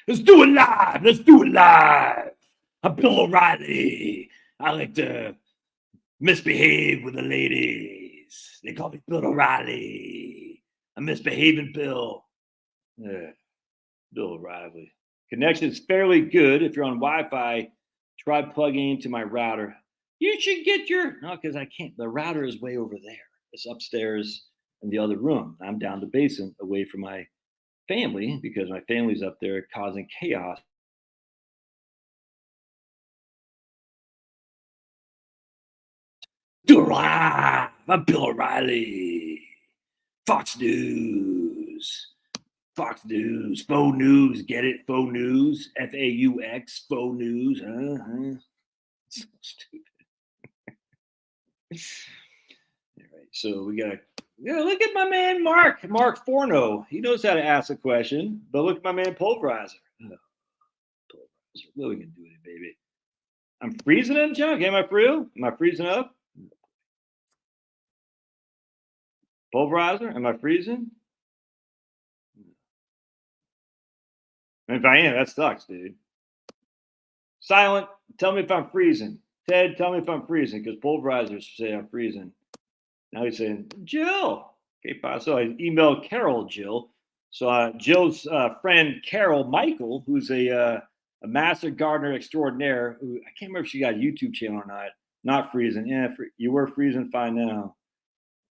Let's do it live. Let's do it live. I'm Bill O'Reilly. I like to misbehave with the ladies. They call me Bill O'Reilly. I'm misbehaving Bill. Yeah, Bill O'Reilly. Connection's fairly good. If you're on Wi-Fi, try plugging into my router. You should get your... No, because I can't. The router is way over there. It's upstairs in the other room. I'm down the basement away from my family because my family's up there causing chaos. Do live. I'm Bill O'Reilly. Fox News. Fox News. Faux news. Get it? Faux news. FAUX. Faux news. So stupid. All right. So we got to... Yeah, look at my man Mark Forno. He knows how to ask a question. But look at my man Pulverizer. Pulverizer. What are we gonna do with it, baby? I'm freezing up, John. Am I for real? Am I freezing up? Pulverizer? Am I freezing? If I am, that sucks, dude. Silent, tell me if I'm freezing. Ted, tell me if I'm freezing, because Pulverizers say I'm freezing. Now he's saying, Jill. Okay, so I emailed Carol, Jill. So Jill's friend, Carol Michael, who's a master gardener extraordinaire, who I can't remember if she got a YouTube channel or not. Not freezing. Yeah, you were freezing fine now.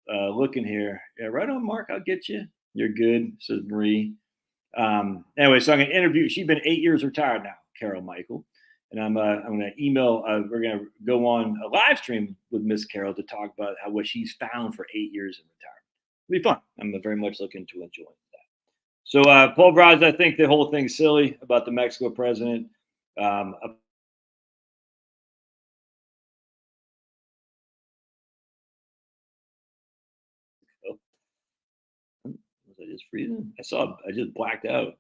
Looking here. Yeah, right on, Mark. I'll get you. You're good, says Marie. Anyway, so I'm going to interview. She's been 8 years retired now, Carol Michael. And I'm going to email. We're going to go on a live stream with Miss Carol to talk about what she's found for 8 years in retirement. It'll be fun. I'm very much looking to enjoy that. So, Paul Braz, I think the whole thing's silly about the Mexico president. Was I just freezing? I just blacked out.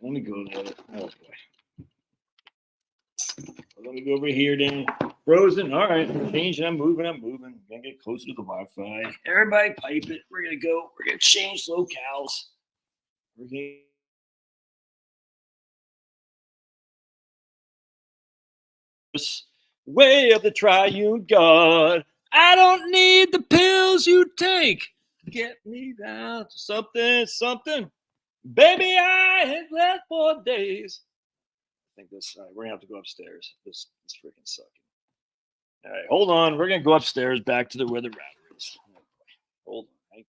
Let me go there. Oh boy. Let me go over here then. Frozen. All right. I'm changing. I'm moving. Gonna get closer to the Wi-Fi. Everybody pipe it. We're gonna go. We're gonna change locales. We're gonna... Way of the triune God. I don't need the pills you take. Get me down to something. Baby, I had left for days. I think this, we're going to have to go upstairs. This is freaking sucking. All right, hold on. We're going to go upstairs back to where the router is. Hold on.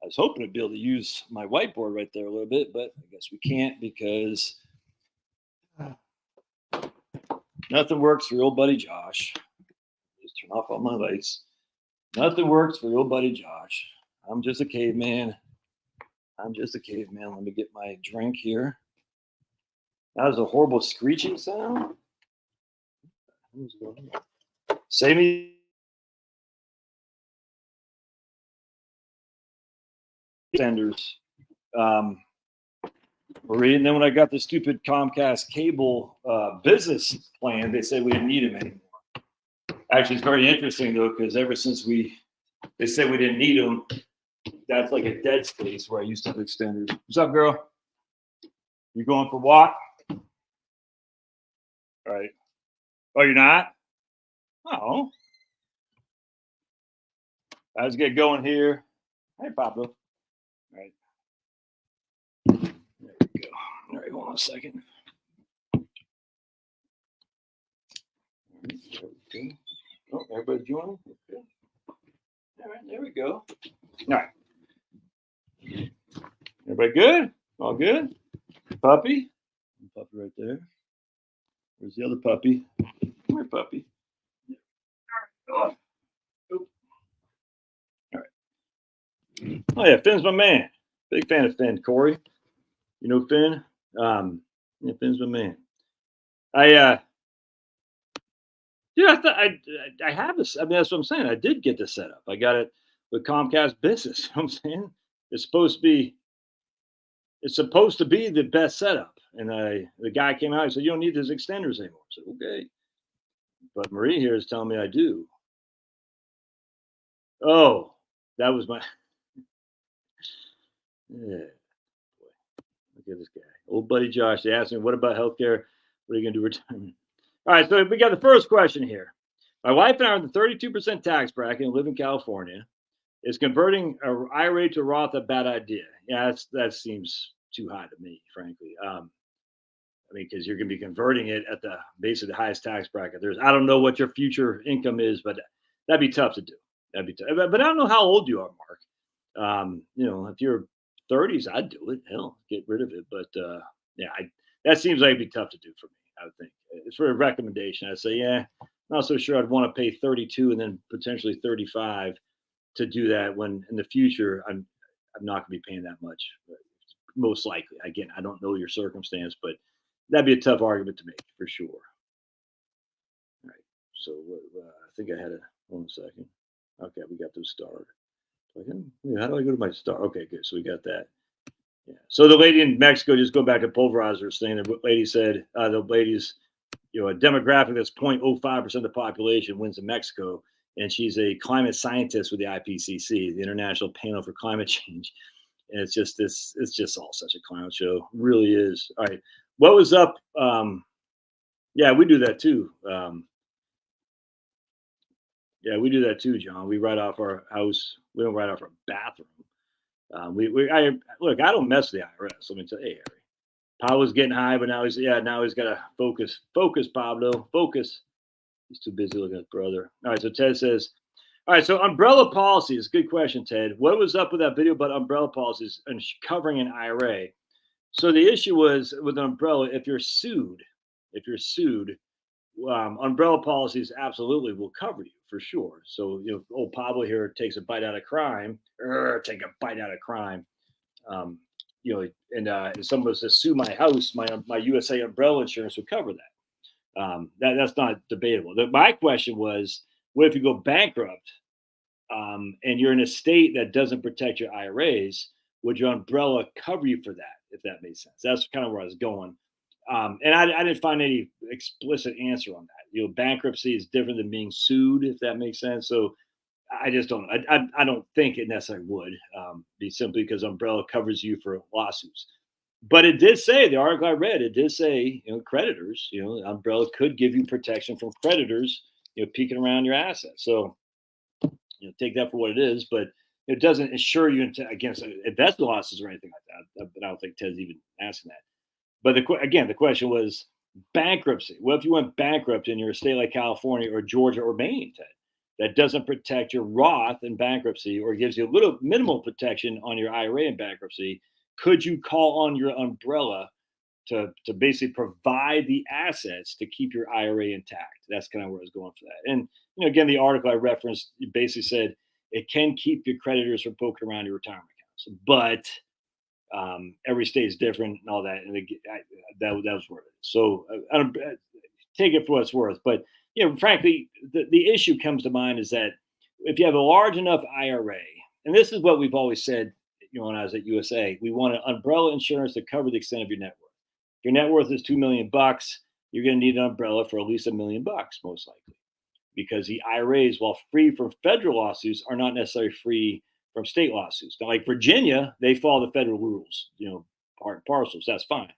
I was hoping to be able to use my whiteboard right there a little bit, but I guess we can't because nothing works for your old buddy Josh. Just turn off all my lights. Nothing works for your old buddy Josh. I'm just a caveman. Let me get my drink here. That was a horrible screeching sound. Save me. Senders. Marie, and then when I got the stupid Comcast cable business plan, they said we didn't need them anymore. Actually, it's very interesting though, because ever since they said we didn't need them, that's like a dead space where I used to have extenders. What's up, girl? You going for a walk? All right. Oh, you're not? Oh. Let's get going here. Hey, Papa. All right. There we go. All right, hold on a second. Okay. Oh, everybody joining? Okay. All right, there we go. All right. Everybody good? All good? Puppy? Puppy right there. Where's the other puppy? Come here, puppy. All right. Oh yeah, Finn's my man. Big fan of Finn. Corey, you know Finn? Yeah, Finn's my man. Dude, I thought I have this. I mean, that's what I'm saying. I did get this set up. I got it with Comcast Business. You know what I'm saying? It's supposed to be the best setup. And the guy came out and said, you don't need those extenders anymore. I said, okay. But Marie here is telling me I do. Oh, that was my... Yeah. Boy, look at this guy. Old buddy Josh. They asked me, what about healthcare? What are you going to do retirement? All right, so we got the first question here. My wife and I are in the 32% tax bracket and live in California. Is converting a IRA to Roth a bad idea? Yeah, that seems too high to me, frankly. I mean, because you're going to be converting it at the basically the highest tax bracket. I don't know what your future income is, but that'd be tough to do. That'd be tough. But I don't know how old you are, Mark. If you're 30s, I'd do it. Hell, get rid of it. But yeah, that seems like it'd be tough to do for me. I would think it's for a recommendation. I'd say, yeah, not so sure I'd want to pay 32 and then potentially 35 to do that when in the future I'm not going to be paying that much. Most likely. Again, I don't know your circumstance, but that'd be a tough argument to make for sure. All right. So I think I had a 1 second. Okay, we got those starred. How do I go to my star? Okay, good. So we got that. Yeah. So the lady in Mexico, just go back to pulverizers thing. The lady said, the lady's, a demographic that's 0.05% of the population wins in Mexico. And she's a climate scientist with the IPCC, the International Panel for Climate Change. And it's just all such a clown show. It really is. All right. What was up? Yeah, we do that too. Yeah, we do that too, John. We write off our house. We don't write off our bathroom. Look, I don't mess with the IRS. Let me tell you, hey, Harry. Pablo's getting high, but now he's got to focus. Focus, Pablo. Focus. He's too busy looking at his brother. All right, so Ted says, all right, so umbrella policies. Good question, Ted. What was up with that video about umbrella policies and covering an IRA? So the issue was with an umbrella, if you're sued, umbrella policies absolutely will cover you for sure. So, old Pablo here takes a bite out of crime, take a bite out of crime. If someone was to sue my house, my USA umbrella insurance would cover that. That's not debatable. My question was, what if you go bankrupt and you're in a state that doesn't protect your IRAs? Would your umbrella cover you for that? If that makes sense, that's kind of where I was going. And I didn't find any explicit answer on that. Bankruptcy is different than being sued, if that makes sense. So I just don't. I don't think it necessarily would be simply because umbrella covers you for lawsuits. But it did say, the article I read, it did say, creditors, umbrella could give you protection from creditors, peeking around your assets. So, take that for what it is, but it doesn't insure you against investment losses or anything like that. But I don't think Ted's even asking that. But the question was bankruptcy. What if you went bankrupt in your state like California or Georgia or Maine, Ted? That doesn't protect your Roth in bankruptcy or gives you a little minimal protection on your IRA in bankruptcy. Could you call on your umbrella to basically provide the assets to keep your IRA intact? That's kind of where I was going for that. And again, the article I referenced basically said it can keep your creditors from poking around your retirement accounts, but every state is different and all that. And that was worth it. So I don't take it for what it's worth. But frankly, the issue comes to mind is that if you have a large enough IRA, and this is what we've always said, when I was at USA, we want an umbrella insurance to cover the extent of your net worth. If your net worth is $2 million, you're going to need an umbrella for at least $1 million, most likely, because the IRAs, while free from federal lawsuits, are not necessarily free from state lawsuits. Now, like Virginia, they follow the federal rules, part and parcel, so that's fine.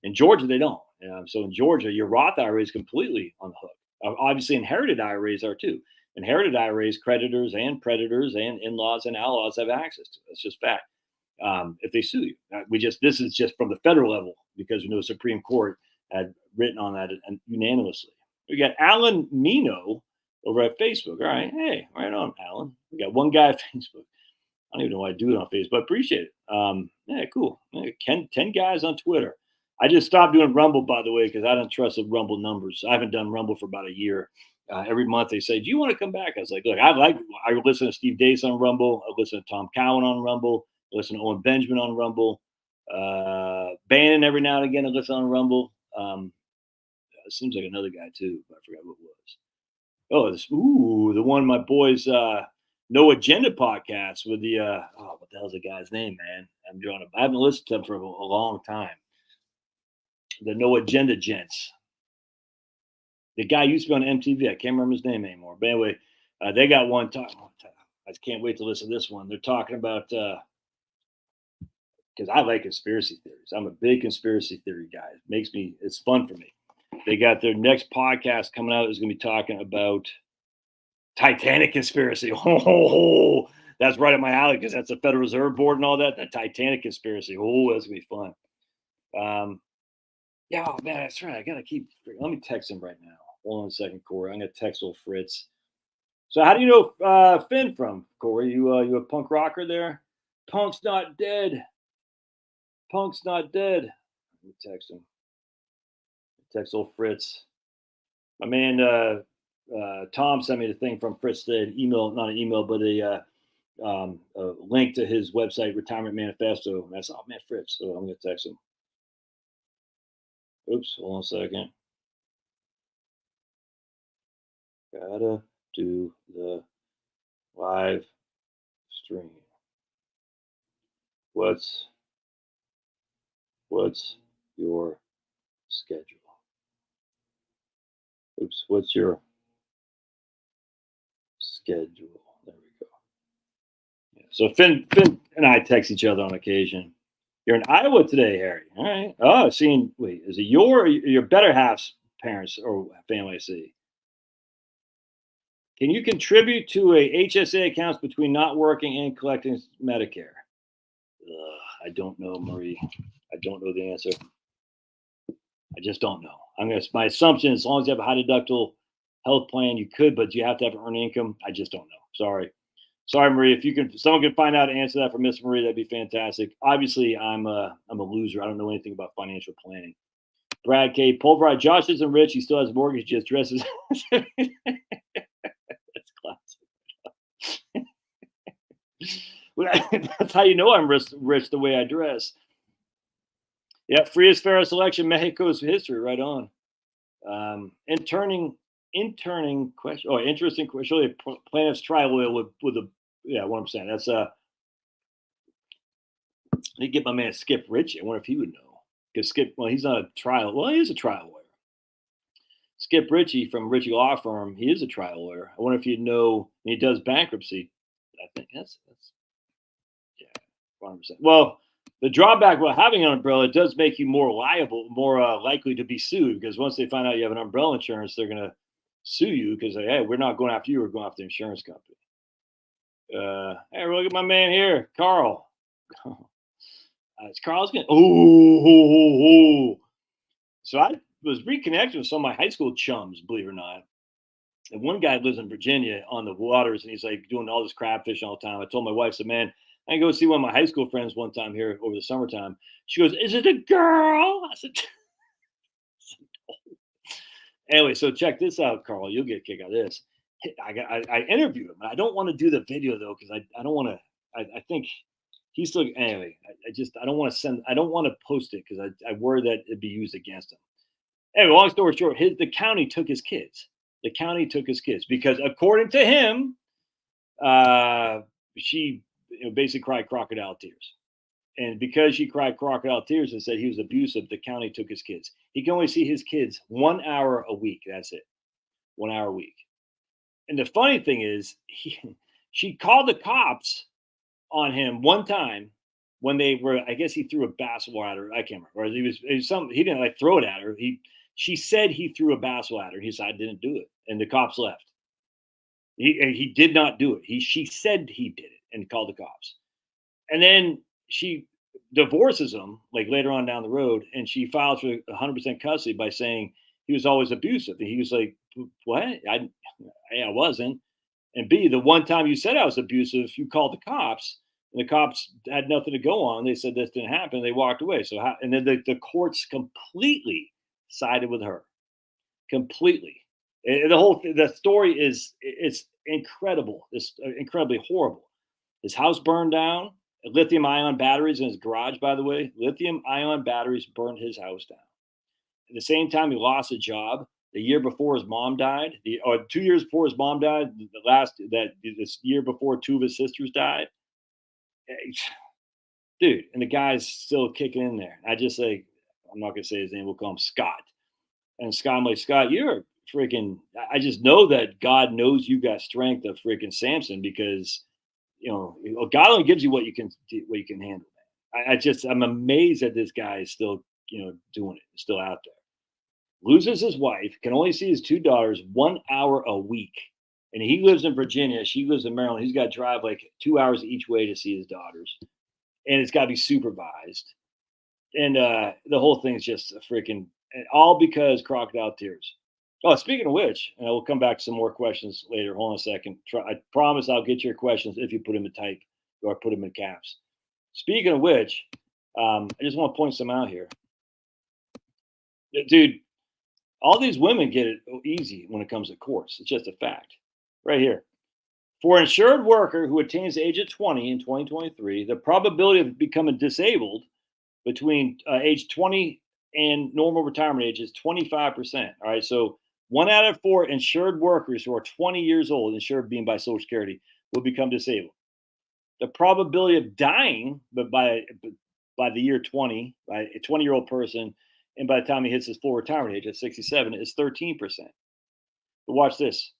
In Georgia, they don't. So in Georgia, your Roth IRA is completely on the hook. Obviously, inherited IRAs are too. Inherited IRAs, creditors and predators and in-laws and outlaws have access to. That's just fact. If they sue you, this is just from the federal level because the Supreme Court had written on that and unanimously. We got Alan Mino over at Facebook. All right, hey, right on, Alan. We got one guy at Facebook. I don't even know why I do it on Facebook, but appreciate it. Yeah, cool. 10 guys on Twitter. I just stopped doing Rumble, by the way, because I don't trust the Rumble numbers. I haven't done Rumble for about a year. Every month they say, do you want to come back? I was like, look, I listen to Steve Dace on Rumble. I listen to Tom Cowan on Rumble. I listen to Owen Benjamin on Rumble. Bannon every now and again I listen on Rumble. It seems like another guy too. I forgot what it was. The one my boys No Agenda podcast with the what the hell's the guy's name, man? I haven't listened to them for a long time. The No Agenda gents. The guy used to be on MTV. I can't remember his name anymore. But anyway, they got one talk. I just can't wait to listen to this one. They're talking about because I like conspiracy theories. I'm a big conspiracy theory guy. It's fun for me. They got their next podcast coming out is going to be talking about Titanic conspiracy. Oh, that's right up my alley because that's the Federal Reserve Board and all that. The Titanic conspiracy. Oh, that's going to be fun. Yeah, oh, man, that's right. I got to keep. Let me text him right now. Hold on a second, Corey. I'm going to text old Fritz. So, how do you know Finn from, Corey? You a punk rocker there? Punk's not dead. Punk's not dead. Let me text him. Text old Fritz. My man Tom sent me the thing from Fritz today, not an email, but a link to his website, Retirement Manifesto. And I said, oh, man, Fritz. So I'm going to text him. Oops, hold on a second. Gotta do the live stream. What's your schedule? Oops, what's your schedule? There we go. Yeah, so Finn and I text each other on occasion. You're in Iowa today, Harry. All right. Oh, wait, is it your better half's parents or family? I see. Can you contribute to a HSA accounts between not working and collecting Medicare? I don't know, Marie. I don't know the answer. I just don't know. My assumption is as long as you have a high deductible health plan, you could, but you have to have earned income. I just don't know. Sorry, Marie. If someone can find out and answer that for Miss Marie, that'd be fantastic. Obviously, I'm a loser. I don't know anything about financial planning. Brad K. Pulverized. Josh isn't rich. He still has a mortgage. Just dresses. That's classic. That's how you know I'm rich the way I dress. Yeah, freest fairest election, Mexico's history, right on. Interning question. Oh, interesting question. Plaintiff's trial with a 1%. That's I need to get my man Skip Ritchie. I wonder if he would know. Because Skip, well, he's not a trial. Well, he is a trial lawyer. Skip Ritchie from Ritchie Law Firm. He is a trial lawyer. I wonder if you know. He does bankruptcy. I think that's 100%. Well, the drawback about having an umbrella, it does make you more liable, more likely to be sued, because once they find out you have an umbrella insurance, they're going to sue you because, hey, we're not going after you, we're going after the insurance company. Hey, look at my man here, Carl. It's Carl's going. So I was reconnecting with some of my high school chums, believe it or not. And one guy lives in Virginia on the waters, and he's like doing all this crab fishing all the time. I told my wife, I said, man, I can go see one of my high school friends one time here over the summertime. She goes, is it a girl? I said, no. Anyway, so check this out, Carl. You'll get a kick out of this. I interviewed him. I don't want to do the video though, because I don't want to. I think he's still. Anyway, I don't want to post it because I worry that it'd be used against him. Anyway, long story short, the county took his kids. The county took his kids because, according to him, she basically cried crocodile tears. And because she cried crocodile tears and said he was abusive, the county took his kids. He can only see his kids 1 hour a week. That's it. 1 hour a week. And the funny thing is, she called the cops on him one time when they were, I guess he threw a basketball at her. I can't remember. Or he didn't like throw it at her. She said he threw a basketball at her. He said, I didn't do it. And the cops left. He did not do it. She said he did it and called the cops. And then she divorces him like later on down the road, and she files for 100% custody by saying he was always abusive. And he was like, what? I wasn't. And B, the one time you said I was abusive, you called the cops, and the cops had nothing to go on. They said this didn't happen. They walked away. And then the courts completely sided with her. Completely. And the story it's incredible. It's incredibly horrible. His house burned down. Lithium ion batteries in his garage, by the way. Lithium ion batteries burned his house down. At the same time, he lost a job. The year before his mom died, 2 years before his mom died, this year before two of his sisters died. Dude, and the guy's still kicking in there. I just say, I'm not gonna say his name. We'll call him Scott. And Scott, I'm like, Scott, you're freaking. I just know that God knows you got strength of freaking Samson because God only gives you what you can handle. I'm amazed that this guy is still, doing it, still out there. Loses his wife, can only see his two daughters 1 hour a week. And he lives in Virginia. She lives in Maryland. He's got to drive like 2 hours each way to see his daughters. And it's got to be supervised. And the whole thing's just a freaking, all because crocodile tears. Oh, speaking of which, and we'll come back to some more questions later. Hold on a second. I promise I'll get your questions if you put them in type or put them in caps. Speaking of which, I just want to point some out here. Dude, all these women get it easy when it comes to courts. It's just a fact. Right here. For an insured worker who attains the age of 20 in 2023, the probability of becoming disabled between age 20 and normal retirement age is 25%. All right. So 1 out of 4 insured workers who are 20 years old, insured being by Social Security, will become disabled. The probability of dying, but by the year 20, by a 20-year-old person, and by the time he hits his full retirement age at 67, is 13%. But watch this.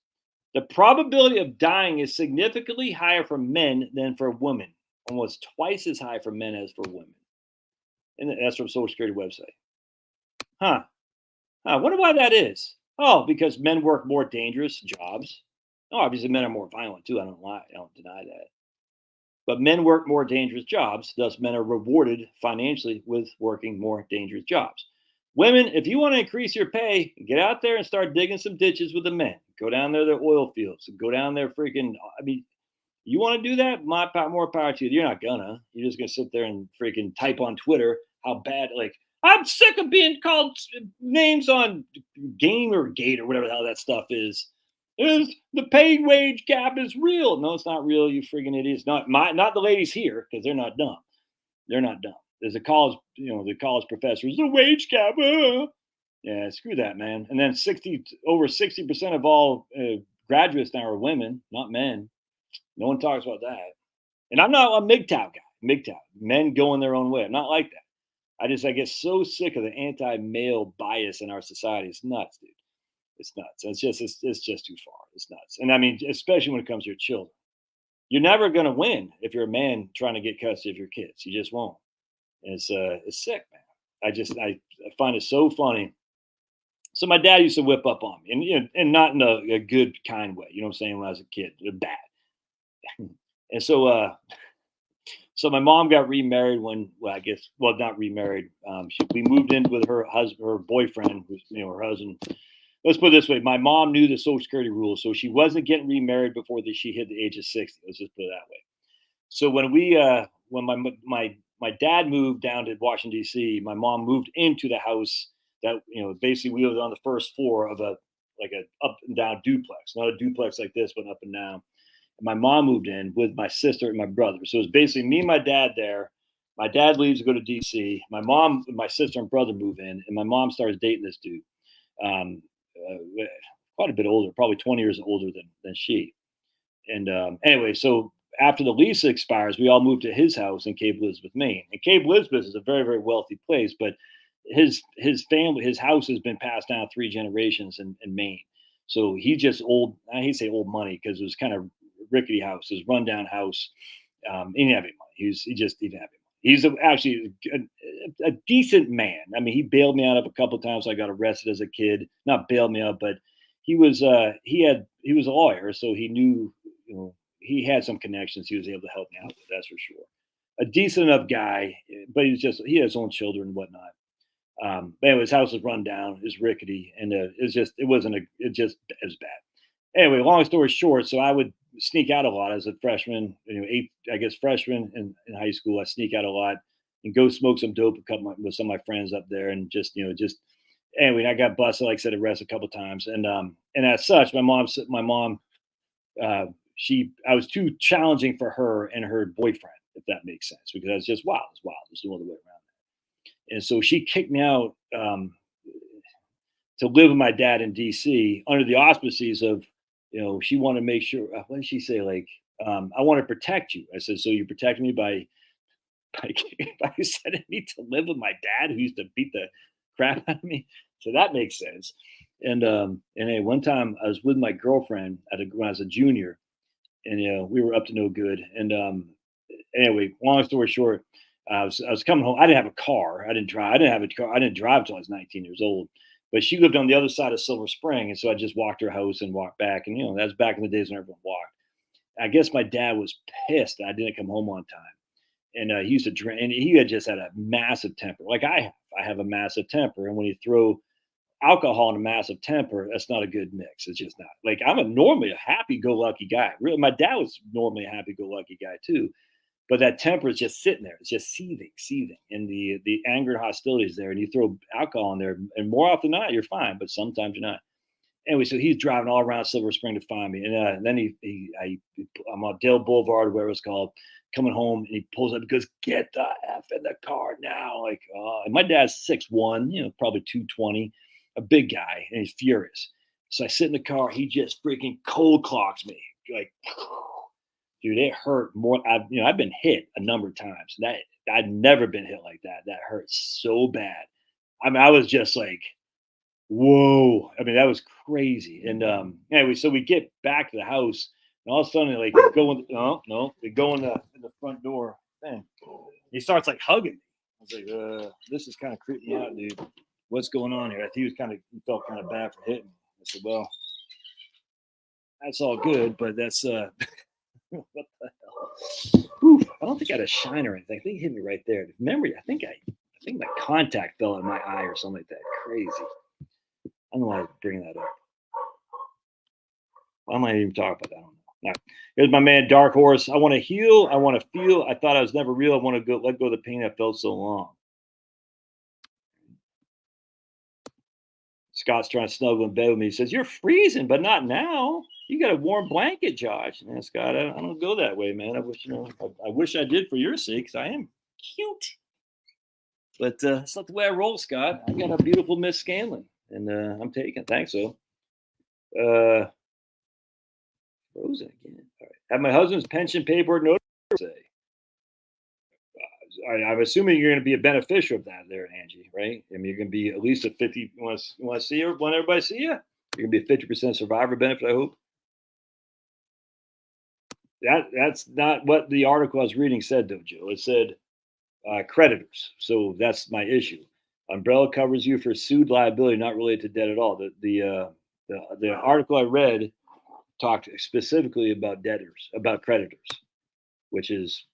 The probability of dying is significantly higher for men than for women, almost twice as high for men as for women. And that's from Social Security website. Wonder why that is. Oh, because men work more dangerous jobs. Oh, obviously men are more violent too. I don't deny that. But men work more dangerous jobs, thus men are rewarded financially with working more dangerous jobs. Women, if you want to increase your pay, get out there and start digging some ditches with the men. Go down there to the oil fields. Go down there you want to do that? More power to you. You're not gonna. You're just gonna sit there and freaking type on Twitter how bad, I'm sick of being called names on Gamergate or whatever the hell that stuff is. The pay wage gap is real. No, it's not real, you friggin' idiots. Not the ladies here, because they're not dumb. They're not dumb. There's the college professors, the wage gap. Yeah, screw that, man. And then over 60% of all graduates now are women, not men. No one talks about that. And I'm not a MGTOW guy. MGTOW, men going their own way. I'm not like that. I get so sick of the anti-male bias in our society. It's nuts, dude. It's nuts. It's just too far. It's nuts. And I mean, especially when it comes to your children. You're never going to win if you're a man trying to get custody of your kids. You just won't. And it's sick, man. I find it so funny. So my dad used to whip up on me, and not in a good, kind way. You know what I'm saying? When I was a kid, they're bad. And so my mom got remarried not remarried. We moved in with her husband, her boyfriend, who's her husband. Let's put it this way: my mom knew the Social Security rules, so she wasn't getting remarried before she hit the age of 60. Let's just put it that way. So when my dad moved down to Washington D.C., my mom moved into the house that basically we lived on the first floor of a up and down duplex, not a duplex like this, but up and down. And my mom moved in with my sister and my brother. So it's basically me and my dad there. My dad leaves to go to D.C. My mom, my sister and brother move in, and my mom starts dating this dude. Quite a bit older, probably 20 years older than she. And anyway, so after the lease expires, we all moved to his house in Cape Elizabeth, Maine. And Cape Elizabeth is a very, very wealthy place, but his family, his house has been passed down 3 generations in Maine. So he just I hate to say old money because it was kind of rickety house, his rundown house. He didn't have any money. He didn't have any money. He's actually a decent man. I mean, he bailed me out of a couple of times. I got arrested as a kid. Not bailed me out, but he was a lawyer, so he knew, he had some connections. He was able to help me out with, that's for sure. A decent enough guy, but he had his own children and whatnot. But anyway, his house was run down, it's rickety, and it was bad. Anyway, long story short, so I would sneak out a lot as a freshman, freshman in high school. I sneak out a lot and go smoke some dope with some of my friends up there, and anyway, I got busted, like I said, arrested a couple of times, and as such, my mom, I was too challenging for her and her boyfriend, if that makes sense, because that's just wild. It's wild. There's no other way around that. And so she kicked me out to live with my dad in D.C. under the auspices of, she wanted to make sure. What did she say? I want to protect you. I said, so you protect me by sending me to live with my dad, who used to beat the crap out of me. So that makes sense. And anyway, one time I was with my girlfriend when I was a junior, and we were up to no good. And anyway, long story short, I was coming home. I didn't have a car. I didn't drive. I didn't have a car. I didn't drive until I was 19 years old. But she lived on the other side of Silver Spring, and so I just walked her house and walked back. And that's back in the days when everyone walked. I guess my dad was pissed that I didn't come home on time, and he used to drink. And he had just had a massive temper, like I have a massive temper, and when you throw alcohol and a massive temper, that's not a good mix. It's just not. Like I'm normally a happy-go-lucky guy. Really, my dad was normally a happy-go-lucky guy too, but that temper is just sitting there. It's just seething, and the anger and hostility is there. And you throw alcohol in there, and more often than not, you're fine, but sometimes you're not. Anyway, so he's driving all around Silver Spring to find me, and then I'm on Dale Boulevard, whatever it's called, coming home, and he pulls up and goes, "Get the f in the car now!" Like, and my dad's 6'1", probably 220, a big guy, and he's furious. So I sit in the car. He just freaking cold clocks me, like, dude, it hurt more. I've been hit a number of times. That I'd never been hit like that. That hurt so bad. I mean, I was just like, whoa. I mean, that was crazy. And anyway, so we get back to the house, and all of a sudden, like, we go in the front door. Man, he starts like hugging me. I was like, this is kind of creeping me out, dude. What's going on here? He felt kind of bad for hitting me. I said, well, that's all good, but that's what the hell? Whew, I don't think I had a shine or anything. I think he hit me right there. Memory, I think my contact fell in my eye or something like that. Crazy. I don't know why I bring that up. Why am I even talking about that? I don't know. All right. Here's my man, Dark Horse. I want to heal. I want to feel. I thought I was never real. I want to let go of the pain I felt so long. Scott's trying to snuggle in bed with me. He says, "You're freezing, but not now. You got a warm blanket, Josh." Man, Scott, I don't go that way, man. I wish I did for your sake, because I am cute. But it's not the way I roll, Scott. I got a beautiful Miss Scanlon, and I'm taking. Thanks, so. Frozen again. All right. Have my husband's pension paperwork notice say. I'm assuming you're going to be a beneficiary of that there, Angie, right? I mean, you're going to be at least a 50. You want to see her? Want everybody to see you? You're going to be a 50% survivor benefit, I hope. That's not what the article I was reading said, though, Joe. It said creditors. So that's my issue. Umbrella covers you for sued liability, not related to debt at all. The article I read talked specifically about debtors, about creditors, which is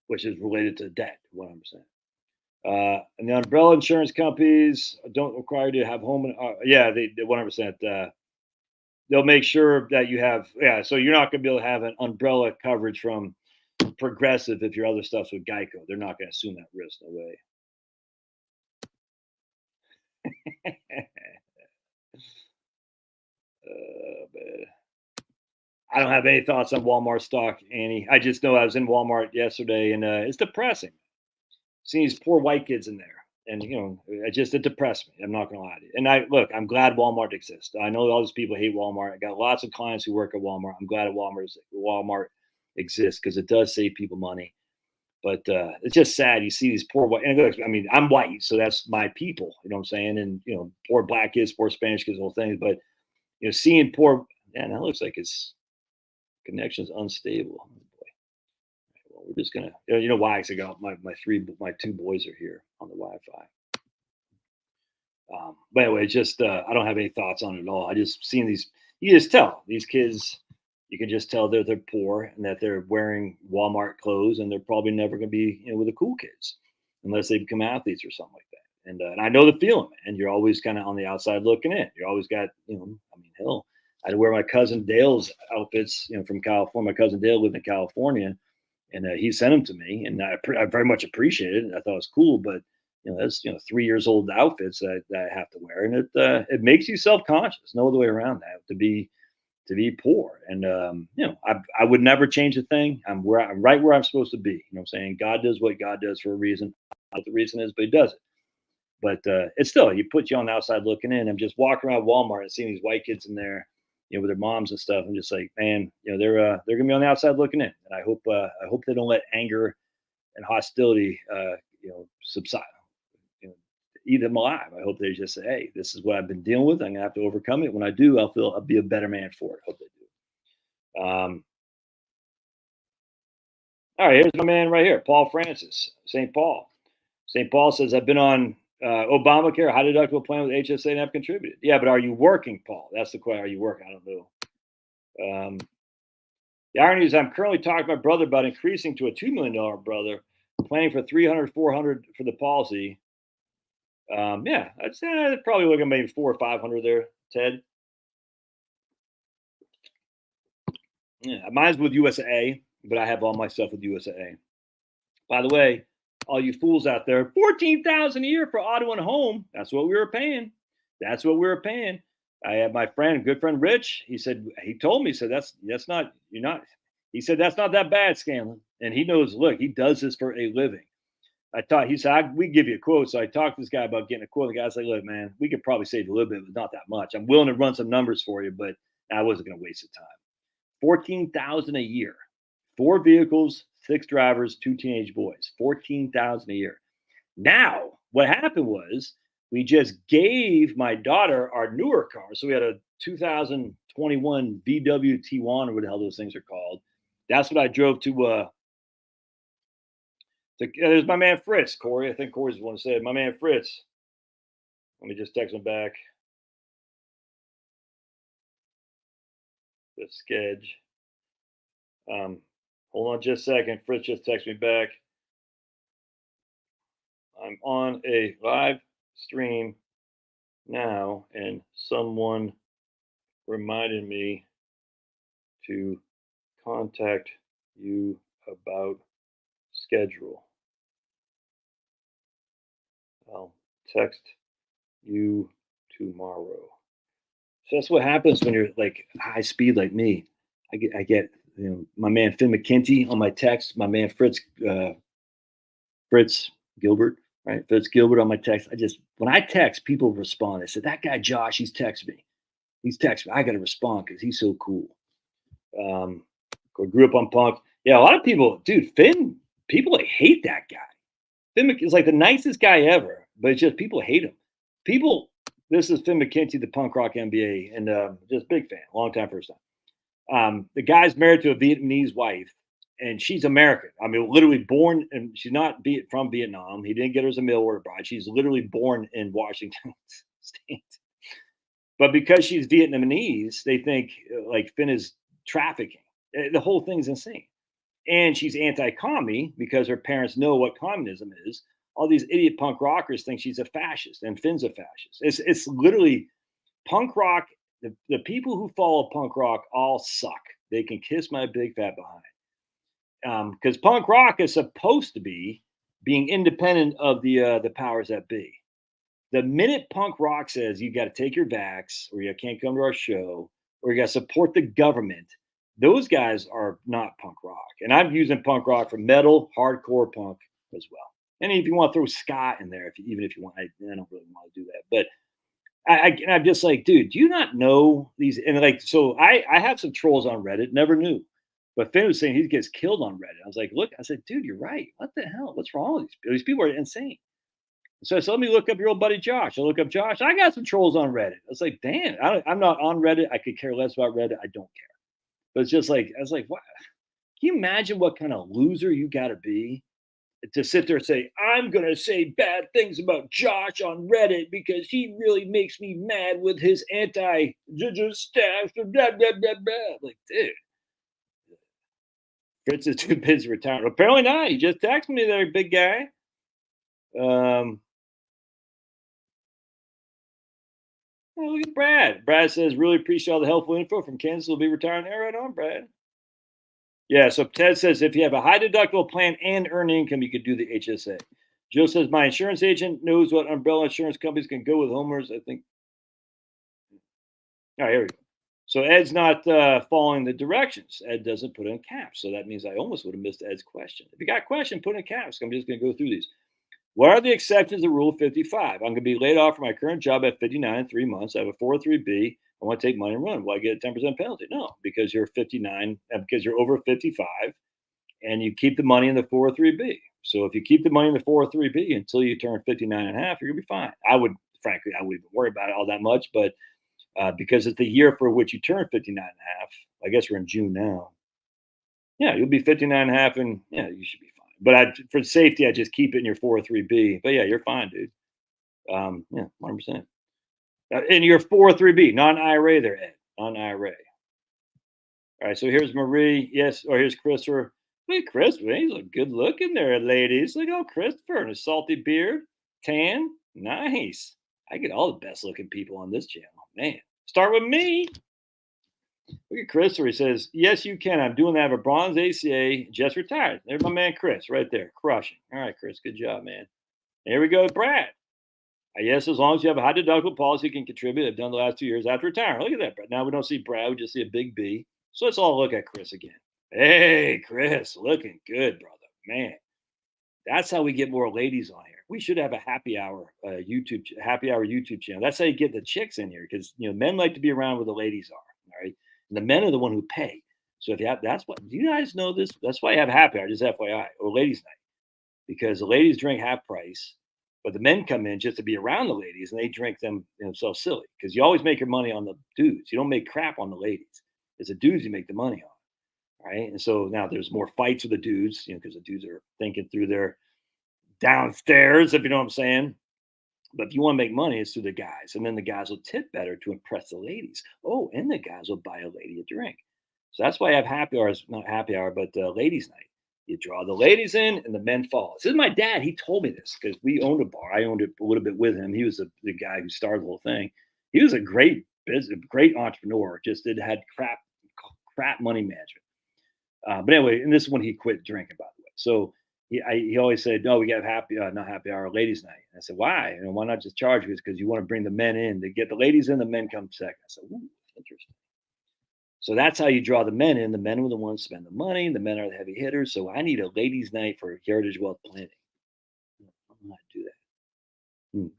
related to debt, 100%. And the umbrella insurance companies don't require you to have home. They 100%. They'll make sure that you have. Yeah, so you're not going to be able to have an umbrella coverage from Progressive if your other stuff's with Geico. They're not going to assume that risk. No way. Man. I don't have any thoughts on Walmart stock, Annie. I just know I was in Walmart yesterday, and it's depressing. Seeing these poor white kids in there, and it depressed me. I'm not gonna lie to you. And I'm glad Walmart exists. I know all these people hate Walmart. I got lots of clients who work at Walmart. I'm glad Walmart exists, because it does save people money. But it's just sad. You see these poor white. And I mean, I'm white, so that's my people. You know what I'm saying? And poor black kids, poor Spanish kids, whole things. But seeing poor. Man, that looks like his connection's unstable. Oh, boy. Well, we're just gonna. Why? Because I got my two boys are here on the Wi-Fi. But anyway, just I don't have any thoughts on it at all. I just seen these. You just tell these kids. You can just tell they're poor and that they're wearing Walmart clothes, and they're probably never going to be with the cool kids unless they become athletes or something like that. And I know the feeling, man. You're always kind of on the outside looking in. You're always got, hell, I'd wear my cousin Dale's outfits, from California. My cousin Dale lived in California, and he sent them to me, and I very much appreciated it. I thought it was cool, but that's 3 years old outfits that I have to wear, and it makes you self-conscious. No other way around that. To be poor, and I would never change a thing. I'm right where I'm supposed to be. You know what I'm saying? God does what God does for a reason. I don't know what the reason is, but He does it. But it's still, He puts you on the outside looking in. I'm just walking around Walmart and seeing these white kids in there, with their moms and stuff. I'm just like, man, they're gonna be on the outside looking in, and I hope they don't let anger and hostility subside. Eat them alive. I hope they just say, "Hey, this is what I've been dealing with. I'm gonna have to overcome it. When I do, I'll be a better man for it." Hope they do. All right, here's my man right here, Paul Francis, St. Paul. St. Paul says, I've been on Obamacare, high deductible plan with HSA, and I've contributed. Yeah, but are you working, Paul? That's the question. Are you working? I don't know. The irony is I'm currently talking to my brother about increasing to a $2 million brother, planning for 300, 400 for the policy. Yeah, I'd say I'd probably look at maybe 400 or 500 there, Ted. Yeah, mine's with USA, but I have all my stuff with USA. By the way, all you fools out there, $14,000 a year for auto and home. That's what we were paying. That's what we were paying. I had my friend, good friend Rich. He told me, he said, that's not, you're not. He said, that's not that bad, Scanlon. And he knows, look, he does this for a living. He said, we give you a quote. So I talked to this guy about getting a quote. The guy's like, look, man, we could probably save you a little bit, but not that much. I'm willing to run some numbers for you, but I wasn't going to waste the time. $14,000 a year, 4 vehicles, 6 drivers, 2 teenage boys, $14,000 a year. Now, what happened was we just gave my daughter our newer car. So we had a 2021 VW T1 or what the hell those things are called. That's what I drove to. There's my man Fritz, Corey. I think Corey's the one to say it. My man Fritz. Let me just text him back. The sketch. Hold on just a second. Fritz just texted me back. I'm on a live stream now, and someone reminded me to contact you about schedule. I'll text you tomorrow. So that's what happens when you're like high speed like me. I get my man Finn McKenty on my text, my man Fritz Gilbert, right? Fritz Gilbert on my text. When I text, people respond. They said, that guy Josh, he's texting me. I got to respond because he's so cool. Grew up on punk. Yeah, a lot of people, dude, Finn, people hate that guy. Finn is like the nicest guy ever, but it's just people hate him. This is Finn McKenty, the punk rock MBA, and just big fan, long time, first time. The guy's married to a Vietnamese wife, and she's American. I mean, literally born, and she's not from Vietnam. He didn't get her as a mail order bride. She's literally born in Washington State. But because she's Vietnamese, they think like Finn is trafficking. The whole thing's insane. And she's anti-commie because her parents know what communism is. All these idiot punk rockers think she's a fascist, and Finn's a fascist. It's literally punk rock. The people who follow punk rock all suck. They can kiss my big fat behind. Because punk rock is supposed to be being independent of the powers that be. The minute punk rock says you got to take your vax, or you can't come to our show, or you got to support the government, those guys are not punk rock. And I'm using punk rock for metal, hardcore punk as well. And if you want to throw ska in there, even if you want, I don't really want to do that. But I'm just like, dude, do you not know these? And like, so I have some trolls on Reddit, never knew. But Finn was saying he gets killed on Reddit. I was like, look, I said, dude, you're right. What the hell? What's wrong with these people? These people are insane. So let me look up your old buddy Josh. I look up Josh. I got some trolls on Reddit. I was like, damn, I'm not on Reddit. I could care less about Reddit. I don't care. But it's just like, I was like, what? Can you imagine what kind of loser you got to be to sit there and say, I'm going to say bad things about Josh on Reddit because he really makes me mad with his anti-staff. Blah, blah, blah, blah. Like, dude, Fritz is too busy retiring. Apparently not. He just texted me there, big guy. Oh, look at Brad. Brad says, really appreciate all the helpful info from Kansas. Will be retiring there. Right on, Brad. Yeah, so Ted says, if you have a high deductible plan and earn income, you could do the HSA. Joe says, my insurance agent knows what umbrella insurance companies can go with homers. I think. All right, here we go. So Ed's not following the directions. Ed doesn't put in caps. So that means I almost would have missed Ed's question. If you got a question, put in caps. I'm just going to go through these. What are the exceptions to Rule 55? I'm going to be laid off from my current job at 59 in 3 months. I have a 403B. I want to take money and run. Will I get a 10% penalty? No, because you're 59, because you're over 55, and you keep the money in the 403B. So if you keep the money in the 403B until you turn 59 and a half, you're going to be fine. I wouldn't even worry about it all that much, but because it's the year for which you turn 59 and a half, I guess we're in June now. Yeah, you'll be 59 and a half, and yeah, you should be fine. But for safety, I just keep it in your 403b. But yeah, you're fine, dude. Yeah, 100%. In your 403b, non-IRA there, Ed. Non-IRA. All right, so here's Marie. Yes, or here's Christopher. Hey, Christopher, he's a good looking there, ladies. Look at Christopher and his salty beard, tan. Nice. I get all the best looking people on this channel. Man, start with me. Look at Christopher. He says, yes, you can. I'm doing that. I have a bronze ACA, just retired. There's my man, Chris, right there, crushing. All right, Chris, good job, man. There we go, Brad. Yes, as long as you have a high deductible policy, you can contribute. I've done the last 2 years after retiring. Look at that, Brad. Now we don't see Brad, we just see a big B. So let's all look at Chris again. Hey, Chris, looking good, brother. Man, that's how we get more ladies on here. We should have a happy hour YouTube channel. That's how you get the chicks in here, because men like to be around where the ladies are. All right, and the men are the one who pay. So if you have, that's what, do you guys know this? That's why you have happy hour, just FYI, or ladies' night, because the ladies drink half price, but the men come in just to be around the ladies, and they drink themselves silly, because you always make your money on the dudes. You don't make crap on the ladies. It's the dudes you make the money on. Right. And so now there's more fights with the dudes, because the dudes are thinking through their downstairs, if you know what I'm saying. But if you want to make money, it's through the guys. And then the guys will tip better to impress the ladies. Oh, and the guys will buy a lady a drink. So that's why I have happy hours, not happy hour, but ladies' night. You draw the ladies in and the men follow. This is my dad. He told me this because we owned a bar. I owned it a little bit with him. He was the guy who started the whole thing. He was a great great entrepreneur, just had crap money management. But anyway, and this is when he quit drinking, by the way. So he always said, no, we got not happy hour, ladies' night. And I said, why? And why not just charge you? Because you want to bring the men in. To get the ladies in, the men come second. I said, ooh, interesting. So that's how you draw the men in. The men are the ones spend the money. The men are the heavy hitters. So I need a ladies' night for Heritage Wealth Planning. I'm not do